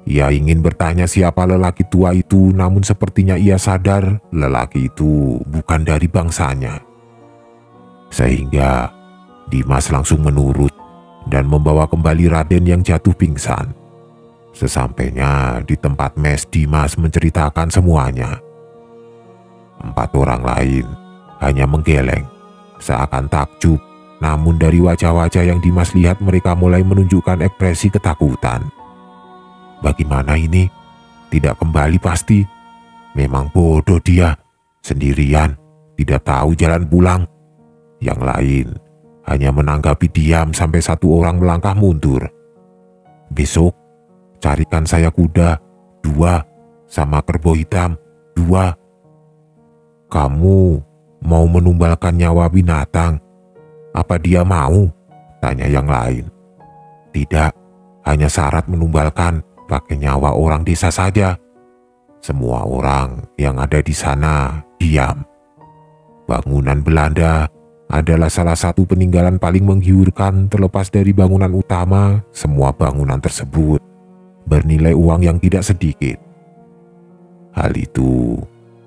Ia ingin bertanya siapa lelaki tua itu, namun sepertinya ia sadar lelaki itu bukan dari bangsanya. Sehingga Dimas langsung menurut dan membawa kembali Raden yang jatuh pingsan. Sesampainya di tempat mes, Dimas menceritakan semuanya. 4 orang lain hanya menggeleng, seakan takjub, namun dari wajah-wajah yang Dimas lihat mereka mulai menunjukkan ekspresi ketakutan. "Bagaimana ini? Tidak kembali pasti. Memang bodoh dia, sendirian, tidak tahu jalan pulang." Yang lain hanya menanggapi diam sampai 1 orang melangkah mundur. "Besok carikan saya kuda 2 sama kerbau hitam 2. Kamu mau menumbalkan nyawa binatang? Apa dia mau?" tanya yang lain. "Tidak, hanya syarat menumbalkan pakai nyawa orang desa saja." Semua orang yang ada di sana diam. Bangunan Belanda adalah salah satu peninggalan paling menggiurkan. Terlepas dari bangunan utama, semua bangunan tersebut bernilai uang yang tidak sedikit. Hal itu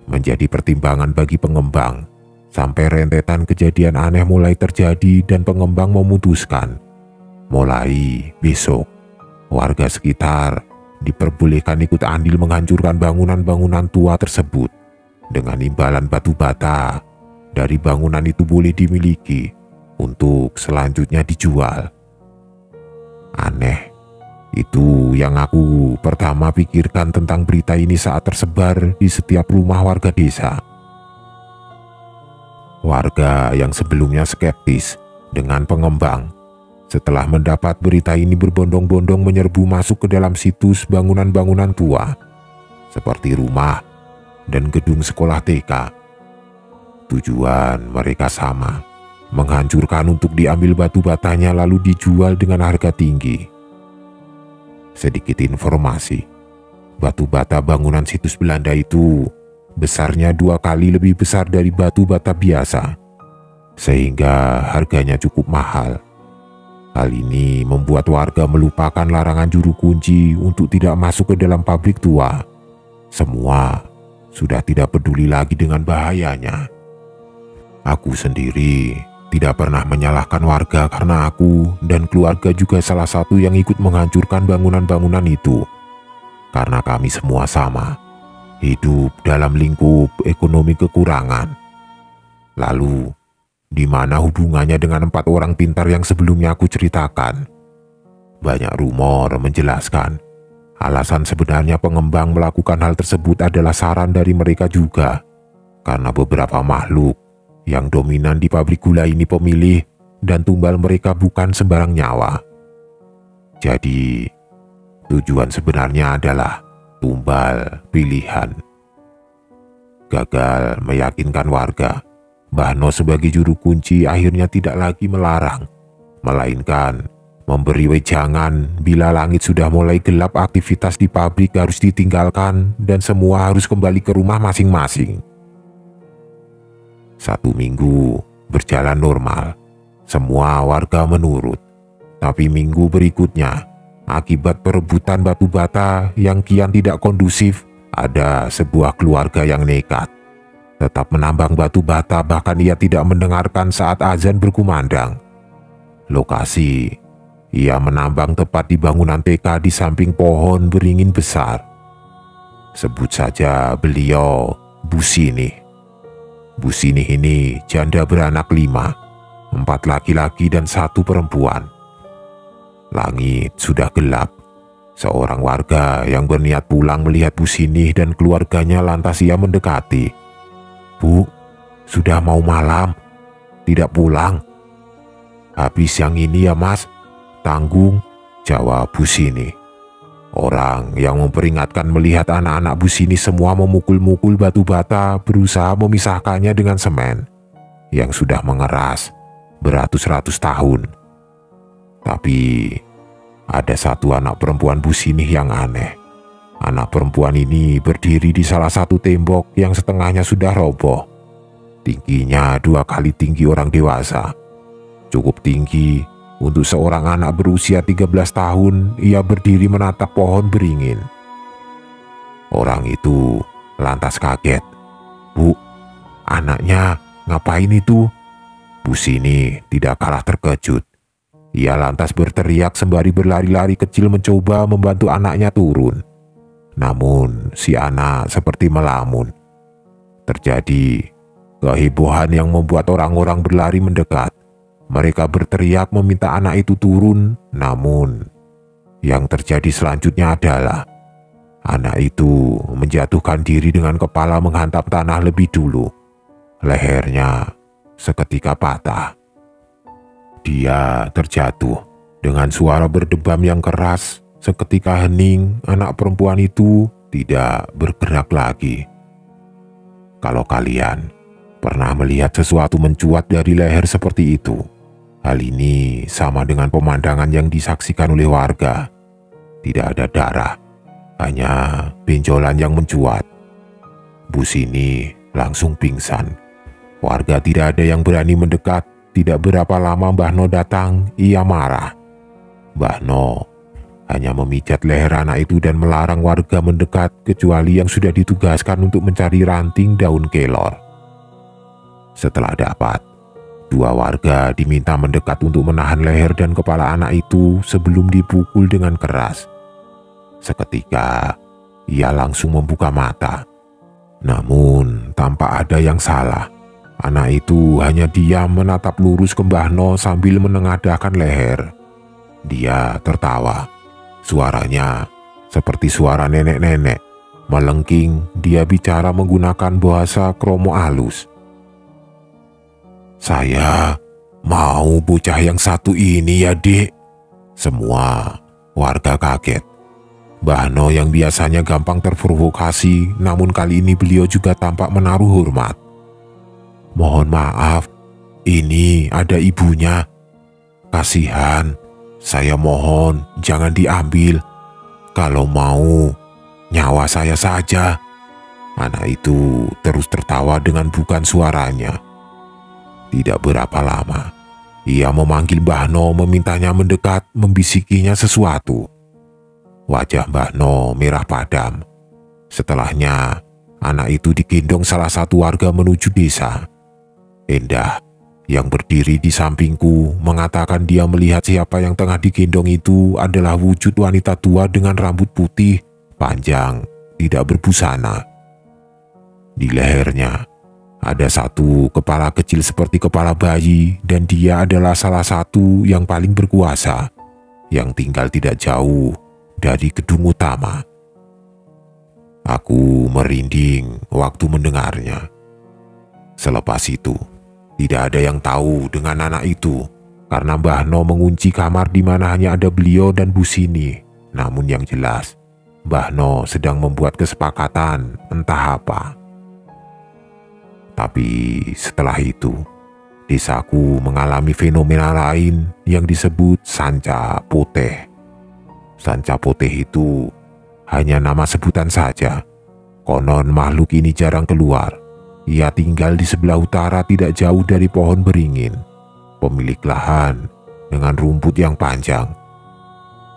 menjadi pertimbangan bagi pengembang, sampai rentetan kejadian aneh mulai terjadi dan pengembang memutuskan, mulai besok warga sekitar diperbolehkan ikut andil menghancurkan bangunan-bangunan tua tersebut. Dengan imbalan batu bata dari bangunan itu boleh dimiliki untuk selanjutnya dijual. Aneh, itu yang aku pertama pikirkan tentang berita ini saat tersebar di setiap rumah warga desa. Warga yang sebelumnya skeptis dengan pengembang, setelah mendapat berita ini berbondong-bondong menyerbu masuk ke dalam situs bangunan-bangunan tua, seperti rumah dan gedung sekolah TK. Tujuan mereka sama, menghancurkan untuk diambil batu batanya lalu dijual dengan harga tinggi. Sedikit informasi, batu bata bangunan situs Belanda itu besarnya 2 kali lebih besar dari batu bata biasa, sehingga harganya cukup mahal. Hal ini membuat warga melupakan larangan juru kunci untuk tidak masuk ke dalam pabrik tua. Semua sudah tidak peduli lagi dengan bahayanya. Aku sendiri tidak pernah menyalahkan warga karena aku dan keluarga juga salah satu yang ikut menghancurkan bangunan-bangunan itu. Karena kami semua sama, hidup dalam lingkup ekonomi kekurangan. Lalu, di mana hubungannya dengan 4 orang pintar yang sebelumnya aku ceritakan? Banyak rumor menjelaskan alasan sebenarnya pengembang melakukan hal tersebut adalah saran dari mereka juga, karena beberapa makhluk yang dominan di pabrik gula ini pemilih dan tumbal mereka bukan sembarang nyawa. Jadi, tujuan sebenarnya adalah tumbal pilihan. Gagal meyakinkan warga, Mbah No sebagai juru kunci akhirnya tidak lagi melarang, melainkan memberi wejangan bila langit sudah mulai gelap, aktivitas di pabrik harus ditinggalkan dan semua harus kembali ke rumah masing-masing. 1 minggu berjalan normal, semua warga menurut. Tapi minggu berikutnya, akibat perebutan batu bata yang kian tidak kondusif, ada sebuah keluarga yang nekat. tetap menambang batu bata, bahkan ia tidak mendengarkan saat azan berkumandang. Lokasi ia menambang tepat di bangunan TK di samping pohon beringin besar. Sebut saja beliau Bu Sinih. Bu Sinih ini janda beranak 5, 4 laki-laki dan 1 perempuan. Langit sudah gelap. Seorang warga yang berniat pulang melihat Bu Sinih dan keluarganya, lantas ia mendekati. "Bu, sudah mau malam, tidak pulang?" "Habis yang ini ya Mas, tanggung," jawab Bu Sinih. Orang yang memperingatkan melihat anak-anak Bu Sinih semua memukul-mukul batu bata, berusaha memisahkannya dengan semen yang sudah mengeras beratus-ratus tahun. Tapi ada satu anak perempuan Bu Sinih yang aneh. Anak perempuan ini berdiri di salah satu tembok yang setengahnya sudah roboh. Tingginya 2 kali tinggi orang dewasa. Cukup tinggi untuk seorang anak berusia 13 tahun. Ia berdiri menatap pohon beringin. Orang itu lantas kaget. "Bu, anaknya ngapain itu?" Bu Sinih tidak kalah terkejut. Ia lantas berteriak sembari berlari-lari kecil mencoba membantu anaknya turun. Namun si anak seperti melamun. Terjadi kehebohan yang membuat orang-orang berlari mendekat. Mereka berteriak meminta anak itu turun, namun yang terjadi selanjutnya adalah anak itu menjatuhkan diri dengan kepala menghantam tanah lebih dulu. Lehernya seketika patah. Dia terjatuh dengan suara berdebam yang keras. Seketika hening, anak perempuan itu tidak bergerak lagi. Kalau kalian pernah melihat sesuatu mencuat dari leher seperti itu, hal ini sama dengan pemandangan yang disaksikan oleh warga. Tidak ada darah, hanya benjolan yang mencuat. Bu Sinih langsung pingsan. Warga tidak ada yang berani mendekat. Tidak berapa lama Mbah No datang. Ia marah. Mbah No hanya memijat leher anak itu dan melarang warga mendekat kecuali yang sudah ditugaskan untuk mencari ranting daun kelor. Setelah dapat, 2 warga diminta mendekat untuk menahan leher dan kepala anak itu sebelum dipukul dengan keras. Seketika, ia langsung membuka mata. Namun, tampak ada yang salah. Anak itu hanya diam menatap lurus ke Mbah No sambil menengadahkan leher. Dia tertawa. Suaranya seperti suara nenek-nenek. Melengking, dia bicara menggunakan bahasa kromo alus. "Saya mau bocah yang satu ini ya, Dek." Semua warga kaget. Mbah No yang biasanya gampang terprovokasi, namun kali ini beliau juga tampak menaruh hormat. "Mohon maaf, ini ada ibunya. Kasihan, saya mohon jangan diambil. Kalau mau, nyawa saya saja." Anak itu terus tertawa dengan bukan suaranya. Tidak berapa lama, ia memanggil Mbah No, memintanya mendekat, membisikinya sesuatu. Wajah Mbah No merah padam. Setelahnya, anak itu digendong salah satu warga menuju desa. Endah yang berdiri di sampingku mengatakan dia melihat siapa yang tengah digendong itu adalah wujud wanita tua dengan rambut putih, panjang, tidak berbusana. Di lehernya ada satu kepala kecil seperti kepala bayi, dan dia adalah salah satu yang paling berkuasa, yang tinggal tidak jauh dari gedung utama. Aku merinding waktu mendengarnya. Selepas itu, tidak ada yang tahu dengan anak itu, karena Mbah No mengunci kamar di mana hanya ada beliau dan Bu Sinih. Namun yang jelas, Mbah No sedang membuat kesepakatan entah apa. Tapi setelah itu, desaku mengalami fenomena lain yang disebut Sanca Poteh. Sanca Poteh itu hanya nama sebutan saja. Konon makhluk ini jarang keluar. Ia tinggal di sebelah utara tidak jauh dari pohon beringin, pemilik lahan dengan rumput yang panjang.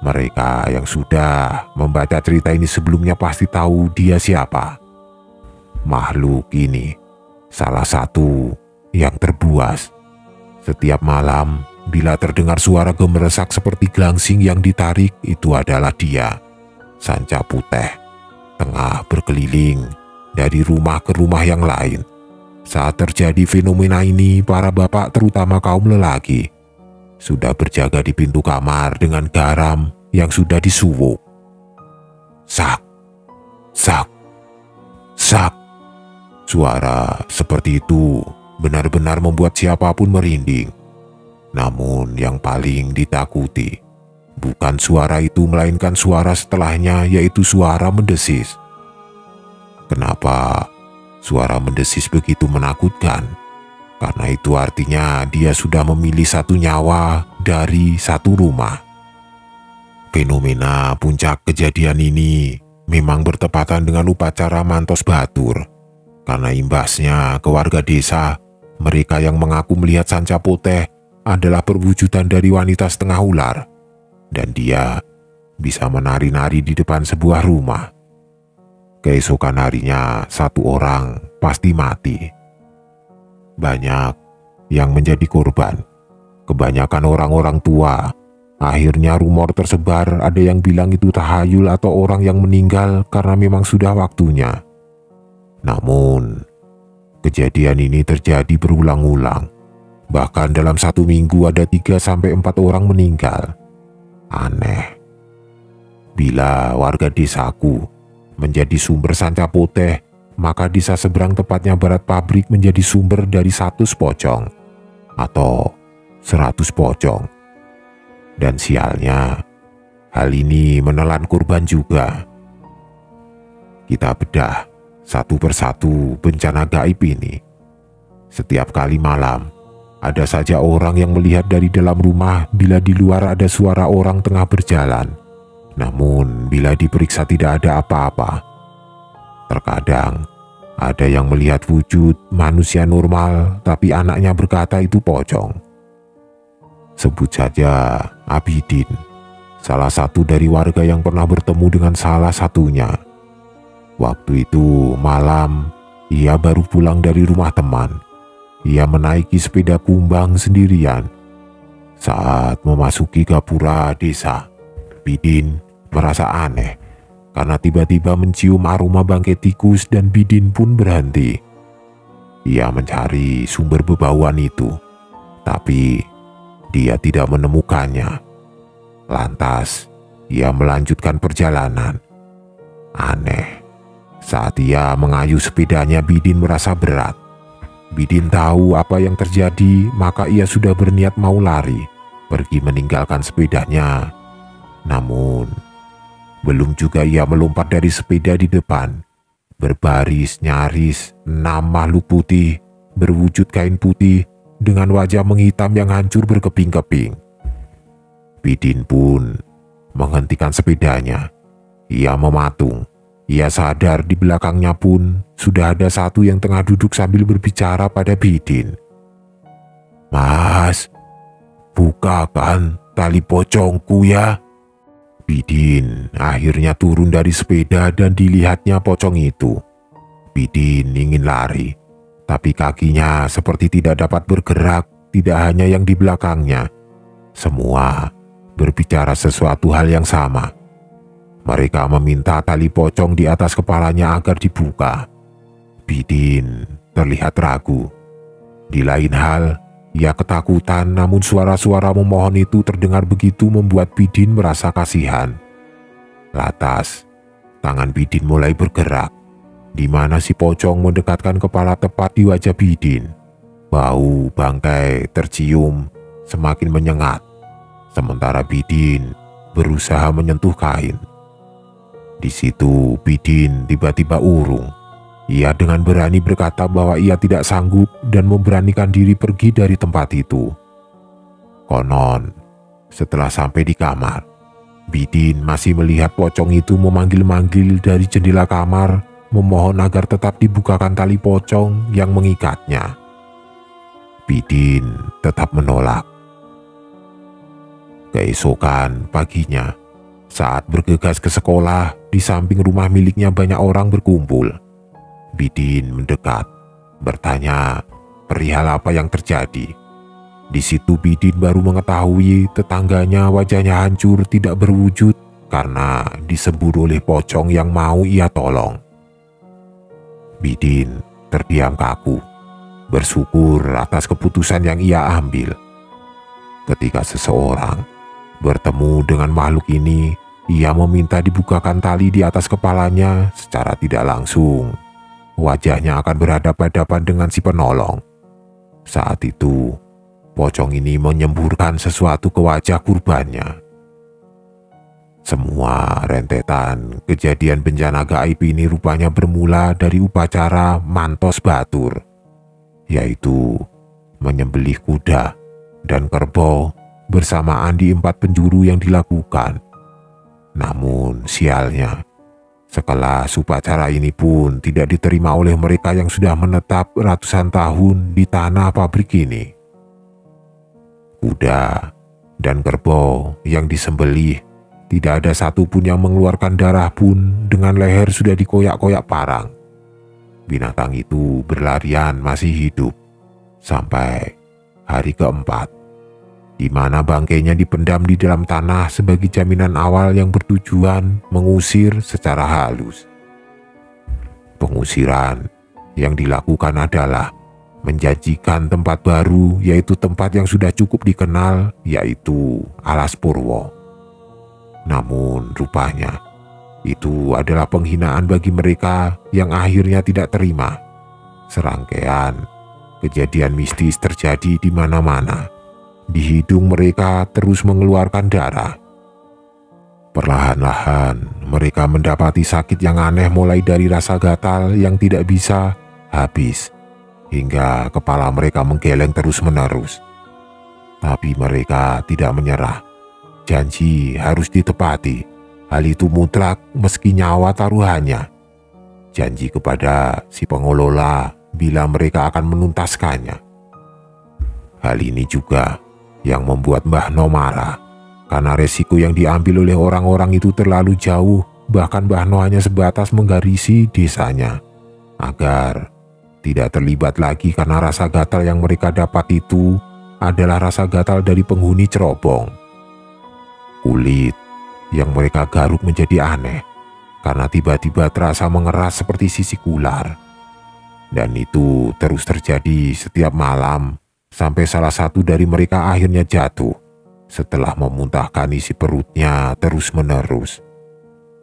Mereka yang sudah membaca cerita ini sebelumnya pasti tahu dia siapa. Makhluk ini salah satu yang terbuas. Setiap malam, bila terdengar suara gemeresak seperti gelangsing yang ditarik, itu adalah dia, Sanca Putih, tengah berkeliling dari rumah ke rumah yang lain. Saat terjadi fenomena ini, para bapak terutama kaum lelaki sudah berjaga di pintu kamar dengan garam yang sudah disuwuk. Sak, sak, sak. Suara seperti itu benar-benar membuat siapapun merinding. Namun yang paling ditakuti bukan suara itu, melainkan suara setelahnya, yaitu suara mendesis. Kenapa suara mendesis begitu menakutkan? Karena itu artinya dia sudah memilih satu nyawa dari satu rumah. Fenomena puncak kejadian ini memang bertepatan dengan upacara Mantos Batur. Karena imbasnya ke warga desa, mereka yang mengaku melihat Sanca Putih adalah perwujudan dari wanita setengah ular. Dan dia bisa menari-nari di depan sebuah rumah. Keesokan harinya, satu orang pasti mati. Banyak yang menjadi korban, kebanyakan orang-orang tua. Akhirnya rumor tersebar, ada yang bilang itu tahayul atau orang yang meninggal karena memang sudah waktunya. Namun, kejadian ini terjadi berulang-ulang. Bahkan dalam satu minggu ada 3-4 orang meninggal. Aneh. Bila warga desaku menjadi sumber Sanca Putih, maka desa seberang, tepatnya barat pabrik, menjadi sumber dari 100 pocong atau 100 pocong. Dan sialnya, hal ini menelan korban juga. Kita bedah satu persatu bencana gaib ini. Setiap kali malam, ada saja orang yang melihat dari dalam rumah bila di luar ada suara orang tengah berjalan. Namun bila diperiksa tidak ada apa-apa. Terkadang ada yang melihat wujud manusia normal, tapi anaknya berkata itu pocong. Sebut saja Abidin, salah satu dari warga yang pernah bertemu dengan salah satunya. Waktu itu malam, ia baru pulang dari rumah teman. Ia menaiki sepeda kumbang sendirian. Saat memasuki gapura desa, Bidin merasa aneh karena tiba-tiba mencium aroma bangkai tikus dan Bidin pun berhenti. Ia mencari sumber bebauan itu, tapi dia tidak menemukannya. Lantas, ia melanjutkan perjalanan. Aneh. Saat ia mengayuh sepedanya, Bidin merasa berat. Bidin tahu apa yang terjadi, maka ia sudah berniat mau lari, pergi meninggalkan sepedanya. Namun, belum juga ia melompat dari sepeda di depan. Berbaris nyaris 6 makhluk putih, berwujud kain putih, dengan wajah menghitam yang hancur berkeping-keping. Bidin pun menghentikan sepedanya. Ia mematung. Ia sadar di belakangnya pun sudah ada satu yang tengah duduk sambil berbicara pada Bidin. "Mas, bukakan tali pocongku ya." Bidin akhirnya turun dari sepeda dan dilihatnya pocong itu. Bidin ingin lari, tapi kakinya seperti tidak dapat bergerak, tidak hanya yang di belakangnya. Semua berbicara sesuatu hal yang sama. Mereka meminta tali pocong di atas kepalanya agar dibuka. Bidin terlihat ragu. Di lain hal, ia ketakutan, namun suara-suara memohon itu terdengar begitu membuat Bidin merasa kasihan. Lantas, tangan Bidin mulai bergerak, di mana si pocong mendekatkan kepala tepat di wajah Bidin. Bau bangkai tercium semakin menyengat, sementara Bidin berusaha menyentuh kain. Di situ Bidin tiba-tiba urung. Ia dengan berani berkata bahwa ia tidak sanggup dan memberanikan diri pergi dari tempat itu. Konon, setelah sampai di kamar, Bidin masih melihat pocong itu memanggil-manggil dari jendela kamar, memohon agar tetap dibukakan tali pocong yang mengikatnya. Bidin tetap menolak. Keesokan paginya, saat bergegas ke sekolah, di samping rumah miliknya banyak orang berkumpul. Bidin mendekat. bertanya perihal apa yang terjadi. Di situ Bidin baru mengetahui tetangganya wajahnya hancur tidak berwujud karena disembur oleh pocong yang mau ia tolong. Bidin terdiam kaku, bersyukur atas keputusan yang ia ambil. Ketika seseorang bertemu dengan makhluk ini, ia meminta dibukakan tali di atas kepalanya. Secara tidak langsung, wajahnya akan berhadapan-hadapan dengan si penolong. Saat itu, pocong ini menyemburkan sesuatu ke wajah kurbannya. Semua rentetan kejadian bencana gaib ini rupanya bermula dari upacara mantos batur, yaitu menyembelih kuda dan kerbau bersamaan di 4 penjuru yang dilakukan. Namun sialnya, sekelas upacara ini pun tidak diterima oleh mereka yang sudah menetap ratusan tahun di tanah pabrik ini. Kuda dan kerbau yang disembelih tidak ada satupun yang mengeluarkan darah pun dengan leher sudah dikoyak-koyak parang. Binatang itu berlarian masih hidup sampai hari keempat, di mana bangkainya dipendam di dalam tanah sebagai jaminan awal yang bertujuan mengusir secara halus. Pengusiran yang dilakukan adalah menjanjikan tempat baru, yaitu tempat yang sudah cukup dikenal, yaitu Alas Purwo. Namun rupanya itu adalah penghinaan bagi mereka yang akhirnya tidak terima. Serangkaian kejadian mistis terjadi di mana-mana. Di hidung mereka terus mengeluarkan darah. Perlahan-lahan mereka mendapati sakit yang aneh, mulai dari rasa gatal yang tidak bisa habis hingga kepala mereka menggeleng terus-menerus. Tapi mereka tidak menyerah. Janji harus ditepati. Hal itu mutlak meski nyawa taruhannya. Janji kepada si pengelola bila mereka akan menuntaskannya. Hal ini juga yang membuat Mbah No marah, karena resiko yang diambil oleh orang-orang itu terlalu jauh. Bahkan Mbah No hanya sebatas menggarisi desanya agar tidak terlibat lagi, karena rasa gatal yang mereka dapat itu adalah rasa gatal dari penghuni cerobong. Kulit yang mereka garuk menjadi aneh karena tiba-tiba terasa mengeras seperti sisik ular. Dan itu terus terjadi setiap malam sampai salah satu dari mereka akhirnya jatuh setelah memuntahkan isi perutnya terus-menerus.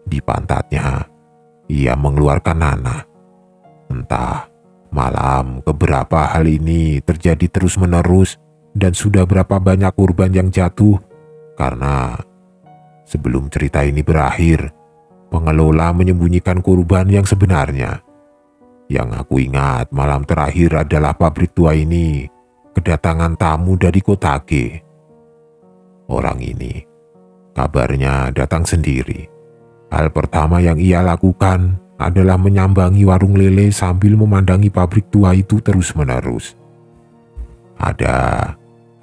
Di pantatnya ia mengeluarkan nanah. Entah malam keberapa hal ini terjadi terus-menerus dan sudah berapa banyak korban yang jatuh. Karena sebelum cerita ini berakhir, pengelola menyembunyikan korban yang sebenarnya. Yang aku ingat malam terakhir adalah pabrik tua ini kedatangan tamu dari kota G. Orang ini kabarnya datang sendiri. Hal pertama yang ia lakukan adalah menyambangi warung lele sambil memandangi pabrik tua itu terus-menerus. Ada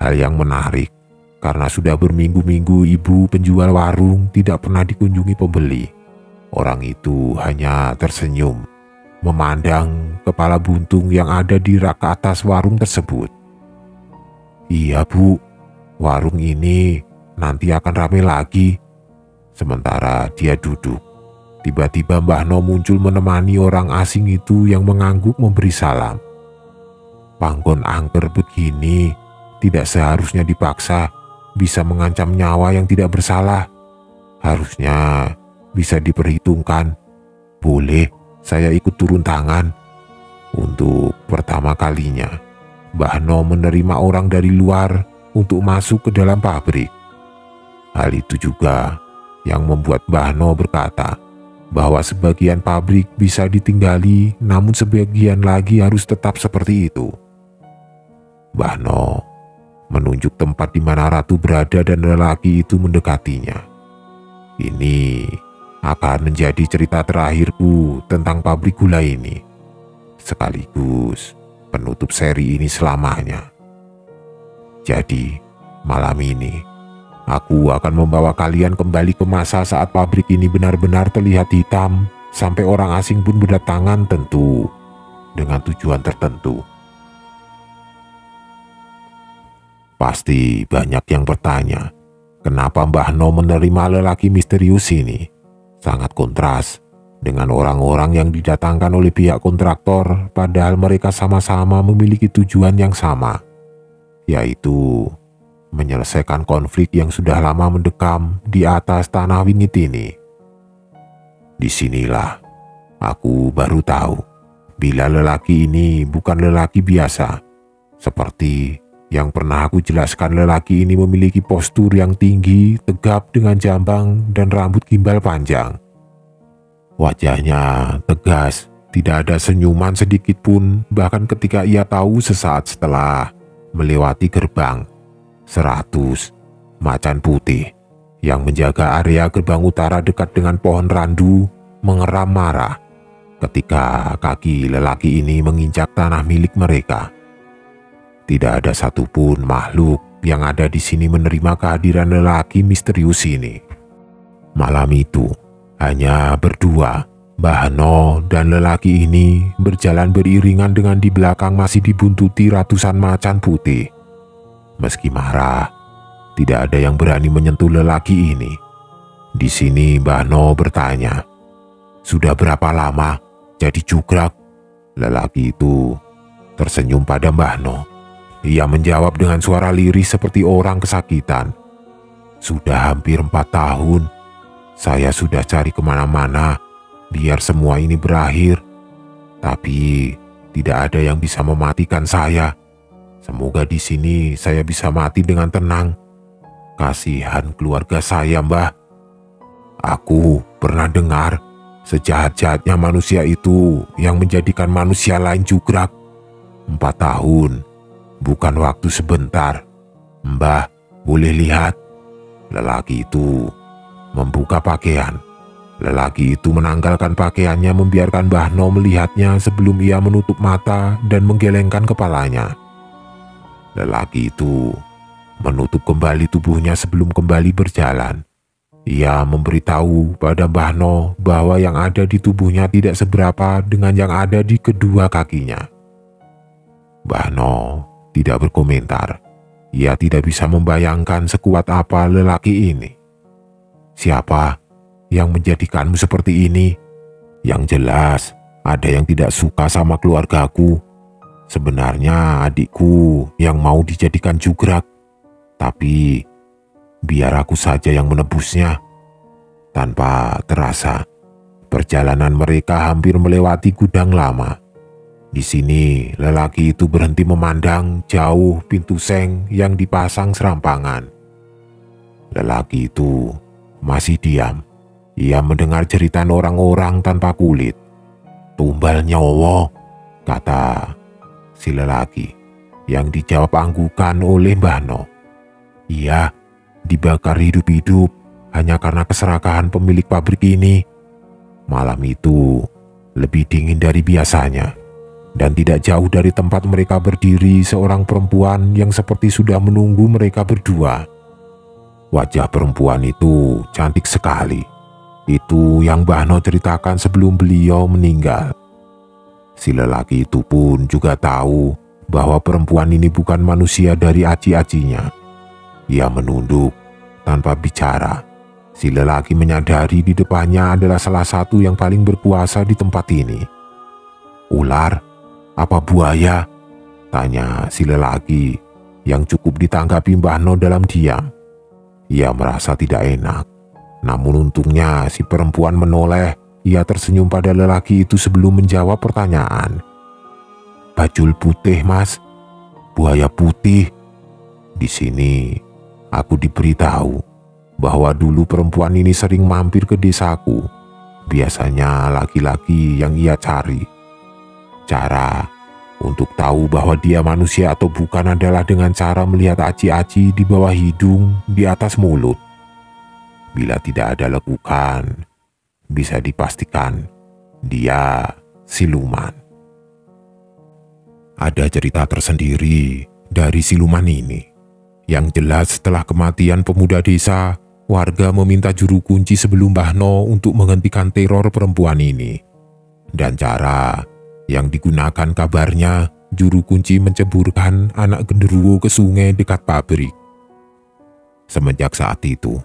hal yang menarik. Karena sudah berminggu-minggu ibu penjual warung tidak pernah dikunjungi pembeli. Orang itu hanya tersenyum, memandang kepala buntung yang ada di rak atas warung tersebut. "Iya Bu, warung ini nanti akan ramai lagi." Sementara dia duduk, tiba-tiba Mbah No muncul menemani orang asing itu yang mengangguk memberi salam. "Panggon angker begini tidak seharusnya dipaksa. Bisa mengancam nyawa yang tidak bersalah. Harusnya bisa diperhitungkan. Boleh saya ikut turun tangan?" Untuk pertama kalinya, Mbah No menerima orang dari luar untuk masuk ke dalam pabrik. Hal itu juga yang membuat Mbah No berkata bahwa sebagian pabrik bisa ditinggali, namun sebagian lagi harus tetap seperti itu. Mbah No menunjuk tempat di mana Ratu berada dan lelaki itu mendekatinya. Ini akan menjadi cerita terakhirku tentang pabrik gula ini, sekaligus penutup seri ini selamanya. Jadi, malam ini aku akan membawa kalian kembali ke masa saat pabrik ini benar-benar terlihat hitam, sampai orang asing pun berdatangan tentu dengan tujuan tertentu. Pasti banyak yang bertanya, kenapa Mbah No menerima lelaki misterius ini? Sangat kontras dengan orang-orang yang didatangkan oleh pihak kontraktor, padahal mereka sama-sama memiliki tujuan yang sama, yaitu menyelesaikan konflik yang sudah lama mendekam di atas tanah wingit ini. Disinilah aku baru tahu bila lelaki ini bukan lelaki biasa. Seperti yang pernah aku jelaskan, lelaki ini memiliki postur yang tinggi, tegap dengan jambang dan rambut gimbal panjang. Wajahnya tegas, tidak ada senyuman sedikit pun, bahkan ketika ia tahu sesaat setelah melewati gerbang 100 macan putih yang menjaga area gerbang utara dekat dengan pohon randu mengeram marah ketika kaki lelaki ini menginjak tanah milik mereka. Tidak ada satupun makhluk yang ada di sini menerima kehadiran lelaki misterius ini. Malam itu, hanya berdua, Mbah No dan lelaki ini berjalan beriringan dengan di belakang masih dibuntuti ratusan macan putih. Meski marah, tidak ada yang berani menyentuh lelaki ini. Di sini Mbah No bertanya, "Sudah berapa lama jadi jugrak?" Lelaki itu tersenyum pada Mbah No. Ia menjawab dengan suara lirih seperti orang kesakitan, "Sudah hampir 4 tahun. Saya sudah cari kemana-mana biar semua ini berakhir. Tapi tidak ada yang bisa mematikan saya. Semoga di sini saya bisa mati dengan tenang. Kasihan keluarga saya, Mbah. Aku pernah dengar sejahat-jahatnya manusia itu yang menjadikan manusia lain jugrak. 4 tahun. Bukan waktu sebentar. Mbah, boleh lihat?" Lelaki itu membuka pakaian. Lelaki itu menanggalkan pakaiannya, membiarkan Mbah No melihatnya sebelum ia menutup mata dan menggelengkan kepalanya. Lelaki itu menutup kembali tubuhnya sebelum kembali berjalan. Ia memberitahu pada Mbah No bahwa yang ada di tubuhnya tidak seberapa dengan yang ada di kedua kakinya. Mbah No tidak berkomentar. Ia tidak bisa membayangkan sekuat apa lelaki ini. "Siapa yang menjadikanmu seperti ini?" "Yang jelas, ada yang tidak suka sama keluargaku. Sebenarnya adikku yang mau dijadikan jugrak. Tapi biar aku saja yang menebusnya." Tanpa terasa, perjalanan mereka hampir melewati gudang lama. Di sini, lelaki itu berhenti memandang jauh pintu seng yang dipasang serampangan. Lelaki itu masih diam. Ia mendengar jeritan orang-orang tanpa kulit. "Tumbal nyowo," kata si lelaki, yang dijawab anggukan oleh Mbah No. "Iya, dibakar hidup-hidup hanya karena keserakahan pemilik pabrik ini. Malam itu lebih dingin dari biasanya. Dan tidak jauh dari tempat mereka berdiri seorang perempuan yang seperti sudah menunggu mereka berdua. Wajah perempuan itu cantik sekali. Itu yang Mbah No ceritakan sebelum beliau meninggal. Si lelaki itu pun juga tahu bahwa perempuan ini bukan manusia dari aci-acinya. Ia menunduk tanpa bicara. Si lelaki menyadari di depannya adalah salah satu yang paling berkuasa di tempat ini. "Ular? Apa buaya?" tanya si lelaki yang cukup ditanggapi Mbah No dalam diam. Ia merasa tidak enak. Namun untungnya si perempuan menoleh. Ia tersenyum pada lelaki itu sebelum menjawab pertanyaan. "Bajul putih, Mas. Buaya putih. Di sini aku diberitahu bahwa dulu perempuan ini sering mampir ke desaku. Biasanya laki-laki yang ia cari. Cara untuk tahu bahwa dia manusia atau bukan adalah dengan cara melihat aci-aci di bawah hidung, di atas mulut. Bila tidak ada lekukan, bisa dipastikan dia siluman." Ada cerita tersendiri dari siluman ini. Yang jelas setelah kematian pemuda desa, warga meminta juru kunci sebelum Mbah No untuk menghentikan teror perempuan ini. Dan cara Yang digunakan kabarnya juru kunci menceburkan anak genderuwo ke sungai dekat pabrik. Semenjak saat itu,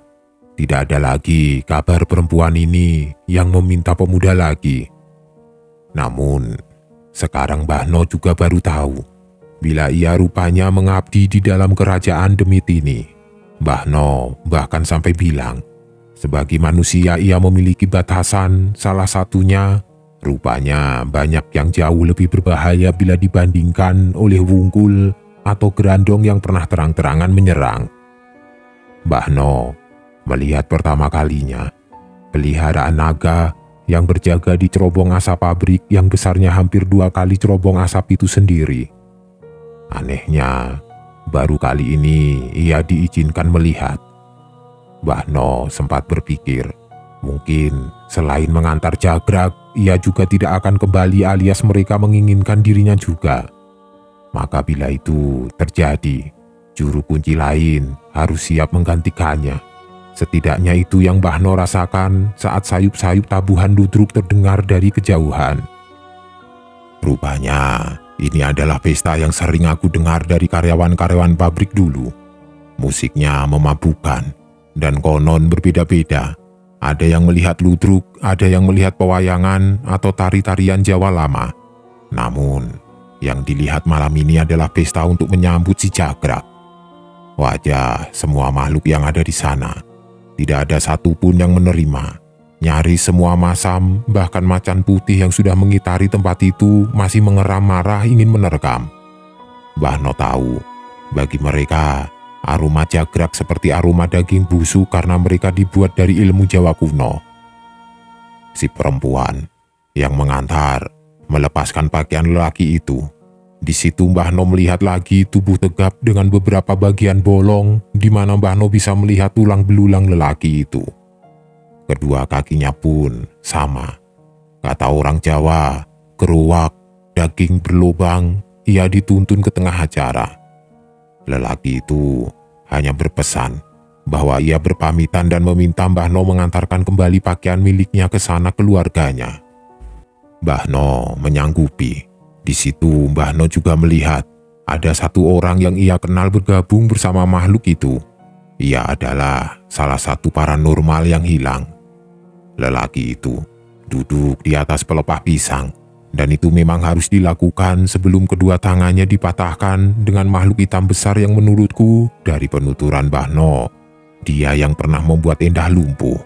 tidak ada lagi kabar perempuan ini yang meminta pemuda lagi. Namun, sekarang Mbah No juga baru tahu bila ia rupanya mengabdi di dalam kerajaan demit ini. Mbah No bahkan sampai bilang, sebagai manusia ia memiliki batasan, salah satunya rupanya banyak yang jauh lebih berbahaya bila dibandingkan oleh wungkul atau gerandong yang pernah terang-terangan menyerang. Mbah No melihat pertama kalinya peliharaan naga yang berjaga di cerobong asap pabrik yang besarnya hampir 2 kali cerobong asap itu sendiri. Anehnya, baru kali ini ia diizinkan melihat. Mbah No sempat berpikir, mungkin selain mengantar Jagrak, ia juga tidak akan kembali alias mereka menginginkan dirinya juga. Maka bila itu terjadi, juru kunci lain harus siap menggantikannya. Setidaknya itu yang Mbah No rasakan saat sayup-sayup tabuhan ludruk terdengar dari kejauhan. Rupanya ini adalah pesta yang sering aku dengar dari karyawan-karyawan pabrik dulu. Musiknya memabukkan dan konon berbeda-beda. Ada yang melihat ludruk, ada yang melihat pewayangan atau tari-tarian Jawa lama. Namun, yang dilihat malam ini adalah pesta untuk menyambut si Jagrak. Wajah semua makhluk yang ada di sana, tidak ada satupun yang menerima. Nyaris semua masam, bahkan macan putih yang sudah mengitari tempat itu masih mengeram marah ingin menerkam. Mbah No tahu, bagi mereka, aroma Jagrak seperti aroma daging busuk karena mereka dibuat dari ilmu Jawa kuno. Si perempuan yang mengantar melepaskan pakaian lelaki itu. Di situ Mbah No melihat lagi tubuh tegap dengan beberapa bagian bolong di mana Mbah No bisa melihat tulang belulang lelaki itu. Kedua kakinya pun sama. Kata orang Jawa, keruak, daging berlubang, ia dituntun ke tengah acara. Lelaki itu hanya berpesan bahwa ia berpamitan dan meminta Mbah No mengantarkan kembali pakaian miliknya ke sana keluarganya. Mbah No menyanggupi. Di situ Mbah No juga melihat ada satu orang yang ia kenal bergabung bersama makhluk itu. Ia adalah salah satu paranormal yang hilang. Lelaki itu duduk di atas pelepah pisang, dan itu memang harus dilakukan sebelum kedua tangannya dipatahkan dengan makhluk hitam besar yang menurutku dari penuturan Mbah No, dia yang pernah membuat Endah lumpuh.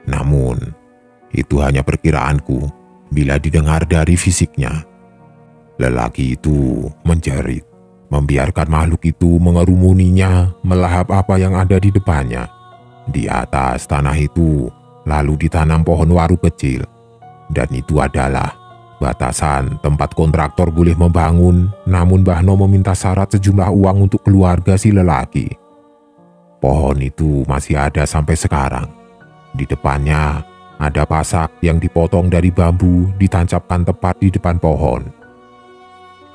Namun, itu hanya perkiraanku bila didengar dari fisiknya. Lelaki itu menjerit, membiarkan makhluk itu mengerumuninya, melahap apa yang ada di depannya. Di atas tanah itu, lalu ditanam pohon waru kecil. Dan itu adalah batasan tempat kontraktor boleh membangun, namun Mbah No meminta syarat sejumlah uang untuk keluarga si lelaki. Pohon itu masih ada sampai sekarang. Di depannya, ada pasak yang dipotong dari bambu, ditancapkan tepat di depan pohon.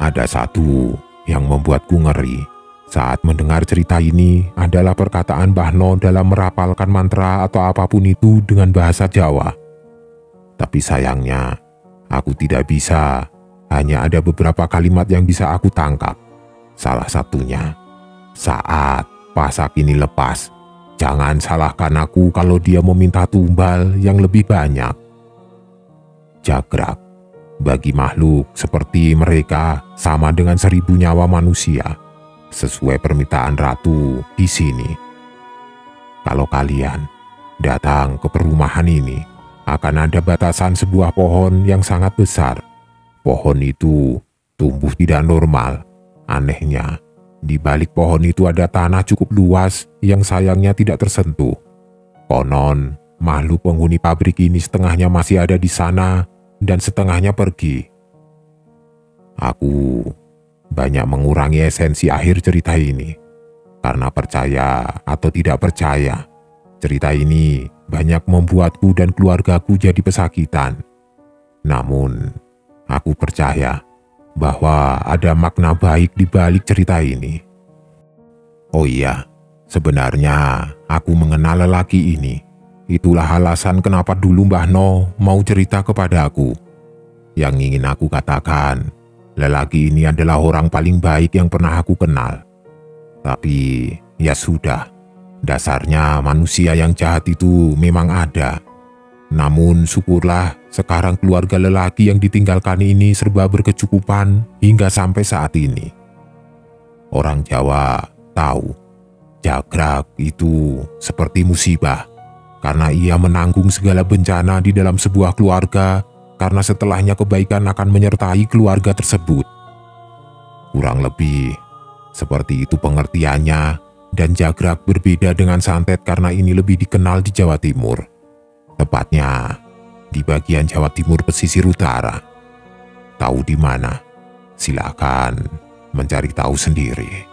Ada satu yang membuatku ngeri saat mendengar cerita ini adalah perkataan Mbah No dalam merapalkan mantra atau apapun itu dengan bahasa Jawa. Tapi sayangnya, aku tidak bisa, hanya ada beberapa kalimat yang bisa aku tangkap. Salah satunya, saat pasak ini lepas, jangan salahkan aku kalau dia meminta tumbal yang lebih banyak. Jagrak bagi makhluk seperti mereka sama dengan 1000 nyawa manusia, sesuai permintaan ratu di sini. Kalau kalian datang ke perumahan ini, akan ada batasan sebuah pohon yang sangat besar. Pohon itu tumbuh tidak normal. Anehnya, di balik pohon itu ada tanah cukup luas yang sayangnya tidak tersentuh. Konon, makhluk penghuni pabrik ini setengahnya masih ada di sana dan setengahnya pergi. Aku banyak mengurangi esensi akhir cerita ini. Karena percaya atau tidak percaya, cerita ini banyak membuatku dan keluargaku jadi pesakitan. Namun, aku percaya bahwa ada makna baik di balik cerita ini. Oh iya, sebenarnya aku mengenal lelaki ini. Itulah alasan kenapa dulu Mbah No mau cerita kepada aku. Yang ingin aku katakan, lelaki ini adalah orang paling baik yang pernah aku kenal. Tapi ya sudah, dasarnya manusia yang jahat itu memang ada. Namun syukurlah sekarang keluarga lelaki yang ditinggalkan ini serba berkecukupan hingga sampai saat ini. Orang Jawa tahu, jagrak itu seperti musibah, karena ia menanggung segala bencana di dalam sebuah keluarga, karena setelahnya kebaikan akan menyertai keluarga tersebut. Kurang lebih seperti itu pengertiannya, dan jagrak berbeda dengan santet karena ini lebih dikenal di Jawa Timur. Tepatnya di bagian Jawa Timur pesisir utara. Tahu di mana? Silakan mencari tahu sendiri.